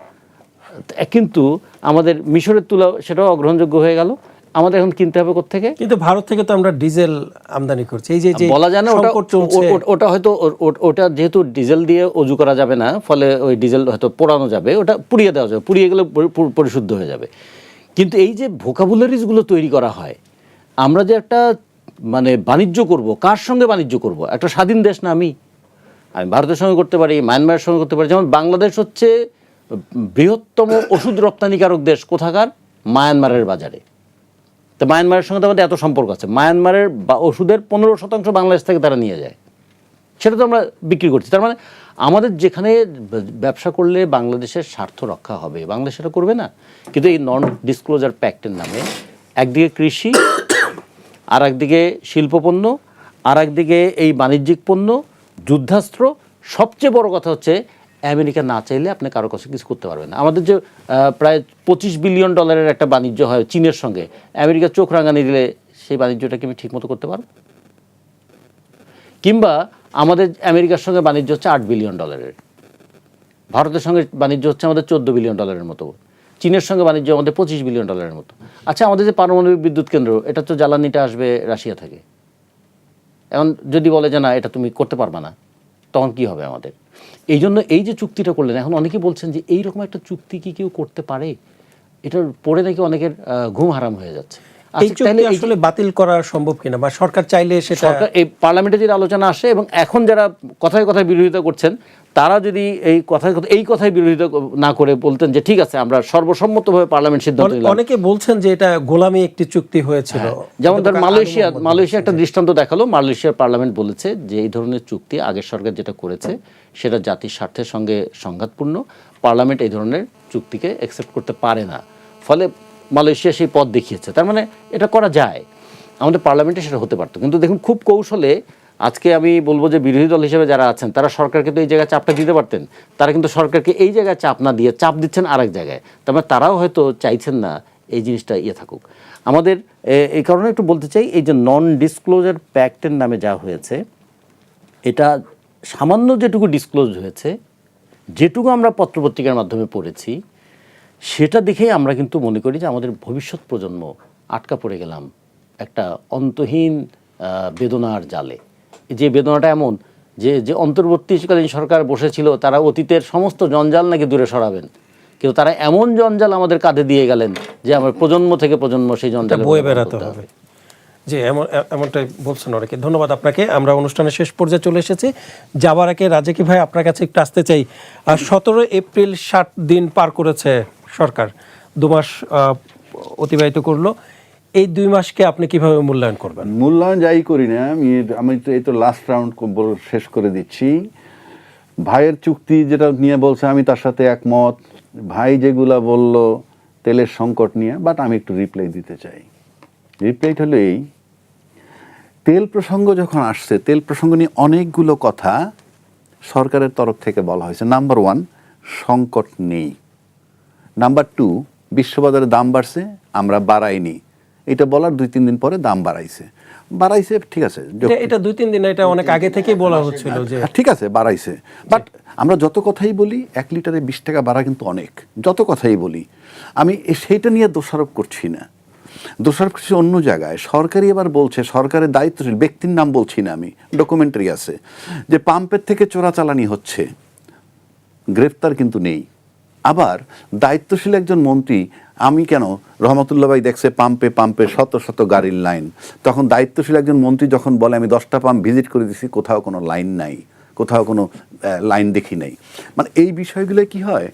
কিন্তু আমাদের মিশরের তুলা সেটাও অগ্রহণযোগ্য হয়ে গেল, আমাদের এখন কিনতে হবে কোত্থেকে? কিন্তু ভারত থেকে তো আমরা ডিজেল আমদানি করছি। এই যে বলা যায় না, ওটা হয়তো ওটা যেহেতু ডিজেল দিয়ে অজু করা যাবে না, ফলে ওই ডিজেল হয়তো পোড়ানো যাবে, ওটা পুড়িয়ে দেওয়া যাবে, পুড়িয়ে গেলে পরিশুদ্ধ হয়ে যাবে। কিন্তু এই যে ভোকাবুলারিজগুলো তৈরি করা হয়, আমরা যে একটা মানে বাণিজ্য করব, কার সঙ্গে বাণিজ্য করব? একটা স্বাধীন দেশ না আমি ভারতের সঙ্গে করতে পারি, মায়ানমারের সঙ্গে করতে পারি। যেমন বাংলাদেশ হচ্ছে বৃহত্তম ওষুধ রপ্তানিকারক দেশ কোথাকার? মায়ানমারের বাজারে। তো মায়ানমারের সঙ্গে তো আমাদের এত সম্পর্ক আছে, মায়ানমারের ওষুধের 15% বাংলাদেশ থেকে তারা নিয়ে যায়, সেটা তো আমরা বিক্রি করছি। তার মানে আমাদের যেখানে ব্যবসা করলে বাংলাদেশের স্বার্থ রক্ষা হবে, বাংলাদেশ সেটা করবে না। কিন্তু এই নন ডিসক্লোজার প্যাক্টের নামে একদিকে কৃষি, আর একদিকে শিল্পপণ্য, আর একদিকে এই বাণিজ্যিক পণ্য, যুদ্ধাস্ত্র, সবচেয়ে বড় কথা হচ্ছে আমেরিকা না চাইলে আপনি কারো কাছে কিছু করতে পারবেন না। আমাদের যে প্রায় $25 বিলিয়ন একটা বাণিজ্য হয় চীনের সঙ্গে, আমেরিকা চোখ রাঙানি দিলে সেই বাণিজ্যটা কি আমি ঠিকমতো করতে পারব? কিংবা আমাদের আমেরিকার সঙ্গে বাণিজ্য হচ্ছে $8 বিলিয়ন, ভারতের সঙ্গে বাণিজ্য হচ্ছে আমাদের $14 বিলিয়ন মতো, চীনের সঙ্গে বাণিজ্য আমাদের $25 বিলিয়ন মতো। আচ্ছা, আমাদের যে পারমাণবিক বিদ্যুৎ কেন্দ্র, এটা তো জ্বালানিটা আসবে রাশিয়া থেকে। এখন যদি বলে যে না, এটা তুমি করতে পারবে না, তখন কি হবে আমাদের? এই জন্য এই যে চুক্তিটা করলেন, এখন অনেকে বলছেন যে এইরকম একটা চুক্তি কি কেউ করতে পারে? এটার পরে নাকি অনেকের ঘুম হারাম হয়ে যাচ্ছে। এই চুক্তি আসলে বাতিল করা সম্ভব কিনা, বা সরকার চাইলে সেটা? সরকার, এই পার্লামেন্টে যদি আলোচনা আসে, এবং এখন যারা কথায় কথায় বিরোধিতা করছেন, তারা যদি এই কথায় বিরোধিতা না করে বলতেন যে ঠিক আছে, আমরা সর্বসম্মতভাবে পার্লামেন্ট সিদ্ধান্ত নিলাম। অনেকে বলছেন যে এটা গোলামি একটি চুক্তি হয়েছিল। যেমন ধর মালয়েশিয়া একটা দৃষ্টান্ত দেখালো। মালয়েশিয়ার পার্লামেন্ট বলেছে যে এই ধরনের চুক্তি আগের সরকার যেটা করেছে সেটা জাতির স্বার্থের সঙ্গে সংঘাতপূর্ণ, পার্লামেন্ট এই ধরনের চুক্তিকে অ্যাকসেপ্ট করতে পারে না। ফলে মালয়েশিয়া সেই পথ দেখিয়েছে। তার মানে এটা করা যায়, আমাদের পার্লামেন্টে সেটা হতে পারতো। কিন্তু দেখুন, খুব কৌশলে আজকে আমি বলবো যে বিরোধী দল হিসেবে যারা আছেন, তারা সরকারকে তো এই জায়গায় চাপটা দিতে পারতেন, তারা কিন্তু সরকারকে এই জায়গায় চাপ না দিয়ে চাপ দিচ্ছেন আরেক জায়গায়। তার মানে তারাও হয়তো চাইছেন না এই জিনিসটা থাকুক। আমাদের এই কারণে একটু বলতে চাই, এই যে নন ডিসক্লোজার প্যাক্টের নামে যা হয়েছে, এটা সামান্য যেটুকু ডিসক্লোজ হয়েছে, যেটুকু আমরা পত্রপত্রিকার মাধ্যমে পড়েছি, সেটা দেখেই আমরা কিন্তু মনে করি যে আমাদের ভবিষ্যৎ প্রজন্ম আটকা পড়ে গেলাম একটা অন্তহীন বেদনার জালে। যে বেদনাটা এমন যে অন্তর্বর্তীকালীন সরকার বসেছিল, তারা অতীতের সমস্ত জঞ্জাল নাকি দূরে সরাবেন, কিন্তু তারা এমন জঞ্জাল আমাদের কাঁধে দিয়ে গেলেন যে আমার প্রজন্ম থেকে প্রজন্ম সেই জঞ্জাল বয়ে বেড়াতে হবে। জি, এমনটাই বলছেন অনেকে। ধন্যবাদ আপনাকে। আমরা অনুষ্ঠানের শেষ পর্যায়ে চলে এসেছি। যাবার আগে রাজাকি ভাই, আপনার কাছে একটু আসতে চাই। 17 এপ্রিল 60 দিন পার করেছে সরকার, 2 মাস অতিবাহিত করলো। এই 2 মাসকে আপনি কিভাবে মূল্যায়ন করবেন? মূল্যায়ন যাই করি না, আমি তো এই তো লাস্ট রাউন্ড শেষ করে দিচ্ছি। ভাইয়ের চুক্তি যেটা নিয়ে বলছে, আমি তার সাথে একমত। ভাই যেগুলা বলল তেলের সংকট নিয়ে, বাট আমি একটু রিপ্লাই দিতে চাই। রিপ্লাইট হলো এই, তেল প্রসঙ্গ যখন আসছে, তেল প্রসঙ্গ নিয়ে অনেকগুলো কথা সরকারের তরফ থেকে বলা হয়েছে। নাম্বার 1, সংকট নেই। নাম্বার 2, বিশ্ববাজারে দাম বাড়ছে, আমরা বাড়াইনি। এটা বলার 2-3 দিন পরে দাম বাড়াইছে, ঠিক আছে। এটা 2-3 দিন, এটা অনেক আগে থেকেই বলা হচ্ছিল যে ঠিক আছে বাড়াইছে। বাট আমরা যত কথাই বলি, 1 লিটারে 20 টাকা বাড়া কিন্তু অনেক, যত কথাই বলি। আমি সেইটা নিয়ে দোষারোপ করছি না, দোষারোপ করছি অন্য জায়গায়। সরকারই এবার বলছে, সরকারের দায়িত্বশীল ব্যক্তির নাম বলছি না আমি, ডকুমেন্টারি আছে, যে পাম্পের থেকে চোরাচালানি হচ্ছে, গ্রেফতার কিন্তু নেই। আবার দায়িত্বশীল একজন মন্ত্রী, আমি কেন, রহমতুল্লাহ ভাই দেখছে পাম্পে শত শত গাড়ির লাইন, তখন দায়িত্বশীল একজন মন্ত্রী যখন বলে আমি 10টা পাম্প ভিজিট করে দিছি, কোথাও কোনো লাইন নাই, কোথাও কোনো লাইন দেখি নাই। মানে এই বিষয়গুলো কি হয়,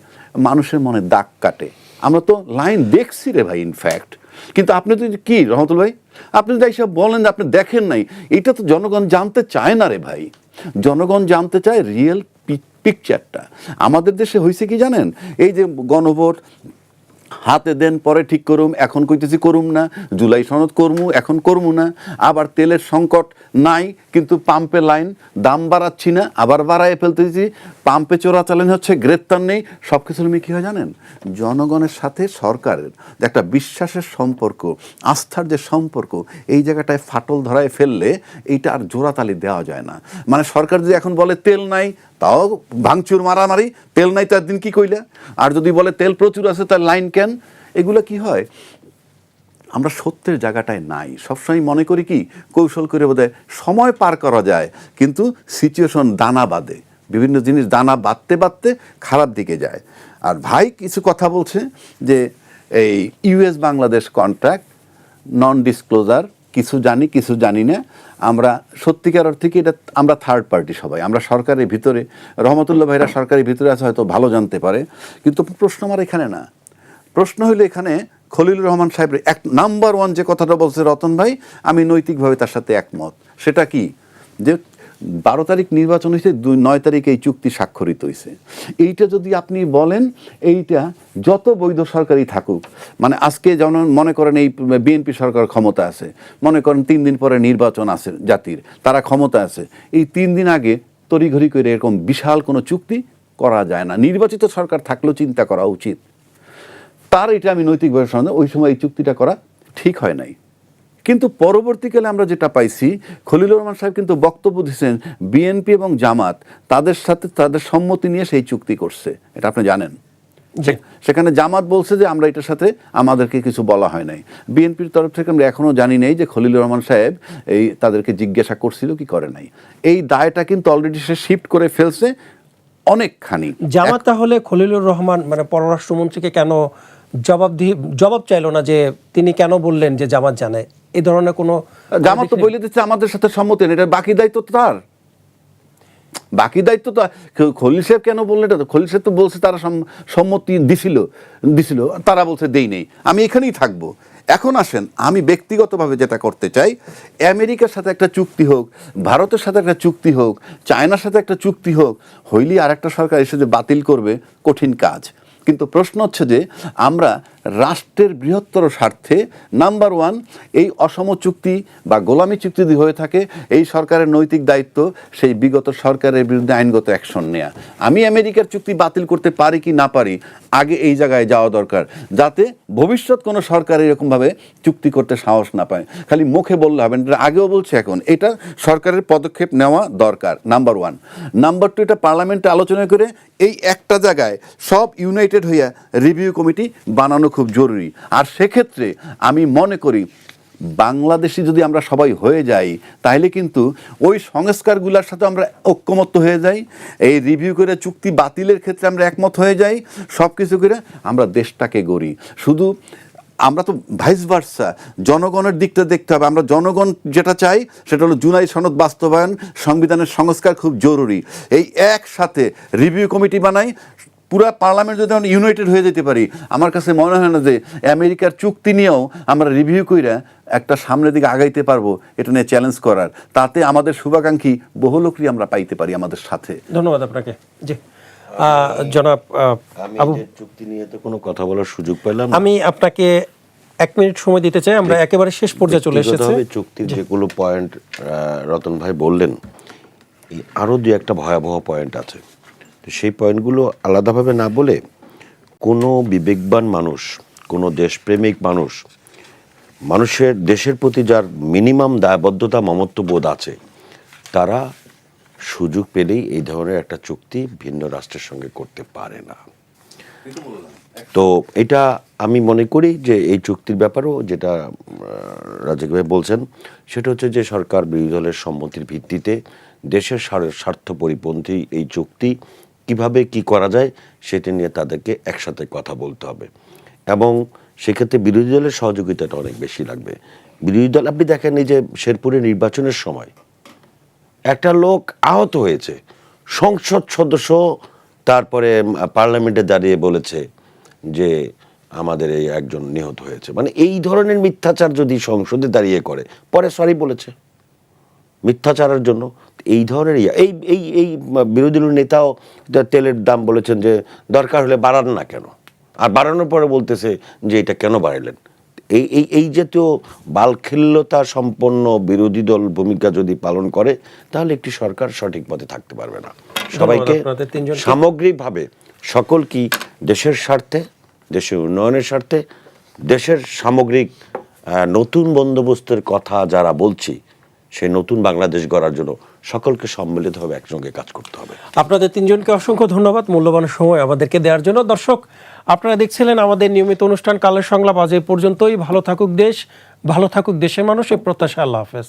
মানুষের মনে দাগ কাটে। আমরা তো লাইন দেখছি রে ভাই, ইনফ্যাক্ট। কিন্তু আপনি তো কি রহমতুল ভাই, আপনি যদি এইসব বলেন যে আপনি দেখেন নাই, এটা তো জনগণ জানতে চায় না রে ভাই। জনগণ জানতে চায় রিয়েল পিকচারটা। আমাদের দেশে হয়েছে কি জানেন, এই যে গণভোট হাতে দেন পরে ঠিক করুম, এখন কইতেছি করুম না, জুলাই সনদ করমু এখন করমু না, আবার তেলের সংকট নাই কিন্তু পাম্পে লাইন, দাম বাড়াচ্ছি না আবার বাড়ায় ফেলতেছি, পাম্পে চোরাচালান হচ্ছে, গ্রেপ্তার নেই। সব কিছু মিলে কী হয় জানেন, জনগণের সাথে সরকারের যে একটা বিশ্বাসের সম্পর্ক, আস্থার যে সম্পর্ক, এই জায়গাটায় ফাটল ধরায় ফেললে এইটা আর জোড়াতালি দেওয়া যায় না। মানে সরকার যদি এখন বলে তেল নাই, তাও ভাঙচুর মারামারি, তেল নাই তার দিন কি কইলা, আর যদি বলে তেল প্রচুর আছে তার লাইন কেন, এগুলো কি হয়, আমরা সত্যের জায়গাটায় নাই। সবসময় মনে করি কি কৌশল করে বোধহয় সময় পার করা যায়, কিন্তু সিচুয়েশন দানা বাঁধে, বিভিন্ন জিনিস দানা বাঁধতে বাঁধতে খারাপ দিকে যায়। আর ভাই কিছু কথা বলছে যে এই US Bangladesh contract, non disclosure, কিছু জানি কিছু জানি না। আমরা সত্যিকার অর্থে কি এটা আমরা থার্ড পার্টি, সবাই আমরা সরকারের ভিতরে, রহমতুল্লাহ ভাইরা সরকারের ভিতরে আছে হয়তো ভালো জানতে পারে, কিন্তু প্রশ্ন আমার এখানে না। প্রশ্ন হইলো এখানে খলিলুর রহমান সাহেবের এক নাম্বার ওয়ান যে কথাটা বলছে রতন ভাই, আমি নৈতিকভাবে তার সাথে একমত। সেটা কি, যে 12 তারিখ নির্বাচন হয়েছে, 9 তারিখ এই চুক্তি স্বাক্ষরিত হয়েছে। এইটা যদি আপনি বলেন, এইটা যত বৈধ সরকারই থাকুক, মানে আজকে যেমন মনে করেন এই বিএনপি সরকার ক্ষমতা আছে, মনে করেন 3 দিন পরে নির্বাচন আছে জাতির, তারা ক্ষমতা আছে, এই 3 দিন আগে তড়িঘড়ি করে এরকম বিশাল কোনো চুক্তি করা যায় না। নির্বাচিত সরকার থাকলেও চিন্তা করা উচিত। তার এটা আমি নৈতিকভাবে সন্দেহ, ওই সময় এই চুক্তিটা করা ঠিক হয় নাই। কিন্তু পরবর্তীকালে আমরা যেটা পাইছি, খলিলুর রহমান সাহেব কিন্তু বক্তব্য দিয়েছেন বিএনপি এবং জামাত তাদের সাথে তাদের সম্মতি নিয়ে সেই চুক্তি করছে, এটা আপনি জানেন। সেখানে জামাত বলছে যে আমরা এটার সাথে আমাদেরকে কিছু বলা হয় নাই। বিএনপির তরফ থেকে আমরা এখনও জানি নেই যে খলিলুর রহমান সাহেব এই তাদেরকে জিজ্ঞাসা করছিল কি করে নাই। এই দায়টা কিন্তু অলরেডি সে শিফট করে ফেলছে অনেকখানি। জামাত তাহলে খলিলুর রহমান মানে পররাষ্ট্রমন্ত্রীকে কেন জবাব চাইলো না, যে তিনি কেন বললেন যে জামাত জানে, এই ধরনের কোনো? জামাত তো বলে দিচ্ছে আমাদের সাথে সম্মতি নেই, এটা বাকি দায়িত্ব তো তার, বাকি দায়িত্ব তো খলিল সাহেব কেন বললেন, এটা তো খলিল সাহেব তো বলছে তারা সম্মতি দিছিল, তারা বলছে দেই নেই, আমি এখানেই থাকবো। এখন আসেন, আমি ব্যক্তিগতভাবে যেটা করতে চাই, আমেরিকার সাথে একটা চুক্তি হোক, ভারতের সাথে একটা চুক্তি হোক, চায়নার সাথে একটা চুক্তি হোক, হইলে আর একটা সরকার এসে যে বাতিল করবে, কঠিন কাজ। কিন্তু প্রশ্ন হচ্ছে যে আমরা রাষ্ট্রের বৃহত্তর স্বার্থে নাম্বার ওয়ান, এই অসম চুক্তি বা গোলামি চুক্তি যদি হয়ে থাকে, এই সরকারের নৈতিক দায়িত্ব সেই বিগত সরকারের বিরুদ্ধে আইনগত অ্যাকশন নেয়া। আমি আমেরিকার চুক্তি বাতিল করতে পারি কি না পারি, আগে এই জায়গায় যাওয়া দরকার, যাতে ভবিষ্যৎ কোনো সরকার এরকমভাবে চুক্তি করতে সাহস না পায়। খালি মুখে বললে হবে না, আগেও বলছে, এখন এটা সরকারের পদক্ষেপ নেওয়া দরকার, নাম্বার ওয়ান। নাম্বার টু, এটা পার্লামেন্টে আলোচনা করে এই একটা জায়গায় সব ইউনাইটেড হইয়া রিভিউ কমিটি বানানো খুব জরুরি। আর সেক্ষেত্রে আমি মনে করি বাংলাদেশি যদি আমরা সবাই হয়ে যাই, তাহলে কিন্তু ওই সংস্কারগুলোর সাথে আমরা ঐক্যমত্য হয়ে যাই, এই রিভিউ করে চুক্তি বাতিলের ক্ষেত্রে আমরা একমত হয়ে যাই, সব কিছু করে আমরা দেশটাকে গড়ি। শুধু আমরা তো ভাইস ভার্সা, জনগণের দিকটা দেখতে হবে। আমরা জনগণ যেটা চাই সেটা হলো জুলাই সনদ বাস্তবায়ন, সংবিধানের সংস্কার খুব জরুরি। এই একসাথে রিভিউ কমিটি বানাই, পুরা পার্লামেন্ট যদি আমরা ইউনাইটেড হয়ে যেতে পারি, আমার কাছে মনে হয় না যে আমেরিকার চুক্তি নিয়েও আমরা রিভিউ কইরা একটা সামনের দিকে আগাইতে পারবো, এটা নিয়ে চ্যালেঞ্জ করার। তাতে আমাদের শুভাকাঙ্ক্ষী বহু লোকই আমরা পাইতে পারি আমাদের সাথে। ধন্যবাদ আপনাকে। জি জনাব আমি যে চুক্তি নিয়ে তো কোনো কথা বলার সুযোগ পেলাম, আমি আপনাকে 1 মিনিট সময় দিতে চাই, আমরা একেবারে শেষ পর্যায়ে চলে এসেছি। চুক্তির যেগুলো পয়েন্ট রতন ভাই বললেন, আরও 2-1টা ভয়াবহ পয়েন্ট আছে। তো সেই পয়েন্টগুলো আলাদাভাবে না বলে কোনো বিবেকবান মানুষ, কোনো দেশপ্রেমিক মানুষ, মানুষের দেশের প্রতি যার মিনিমাম দায়বদ্ধতা মমত্ববোধ আছে, তারা সুযোগ পেলেই এই ধরনের একটা চুক্তি ভিন্ন রাষ্ট্রের সঙ্গে করতে পারে না। তো এটা আমি মনে করি যে এই চুক্তির ব্যাপারেও যেটা রাজাক ভাই বলছেন, সেটা হচ্ছে যে সরকার বিরোধী দলের সম্মতির ভিত্তিতে দেশের স্বার্থ পরিপন্থী এই চুক্তি কিভাবে কি করা যায় সেটা নিয়ে তাদেরকে একসাথে কথা বলতে হবে, এবং সেক্ষেত্রে বিরোধী দলের সহযোগিতাটা অনেক বেশি লাগবে। বিরোধী দল, আপনি দেখেন এই যে শেরপুরে নির্বাচনের সময় একটা লোক আহত হয়েছে, সংসদ সদস্য তারপরে পার্লামেন্টে দাঁড়িয়ে বলেছে যে আমাদের এই একজন নিহত হয়েছে। মানে এই ধরনের মিথ্যাচার যদি সংসদে দাঁড়িয়ে করে, পরে সরি বলেছে মিথ্যাচারের জন্য, এই ধরনের এই এই এই বিরোধী দলের নেতাও তেলের দাম বলেছেন যে দরকার হলে বাড়ান না কেন, আর বাড়ানোর পরে বলতেছে যে এটা কেন বাড়ালেন। এই এই এই জাতীয় বালখিল্যতা সম্পন্ন বিরোধী দল ভূমিকা যদি পালন করে তাহলে একটি সরকার সঠিক পথে থাকতে পারবে না। সবাইকে আপনাদের তিনজনকে। সামগ্রিকভাবে সকল কি দেশের স্বার্থে, দেশের উন্নয়নের স্বার্থে, দেশের সামগ্রিক নতুন বন্দোবস্তের কথা যারা বলছি, সেই নতুন বাংলাদেশ গড়ার জন্য সকলকে সম্মিলিতভাবে একসঙ্গে কাজ করতে হবে। আপনাদের তিনজনকে অসংখ্য ধন্যবাদ মূল্যবান সময় আমাদেরকে দেওয়ার জন্য। দর্শক, আপনারা দেখছিলেন আমাদের নিয়মিত অনুষ্ঠান কালের সংলাপ। আজ এই পর্যন্তই। ভালো থাকুক দেশ, ভালো থাকুক দেশের মানুষ, এই প্রত্যাশা। আল্লাহ হাফেজ।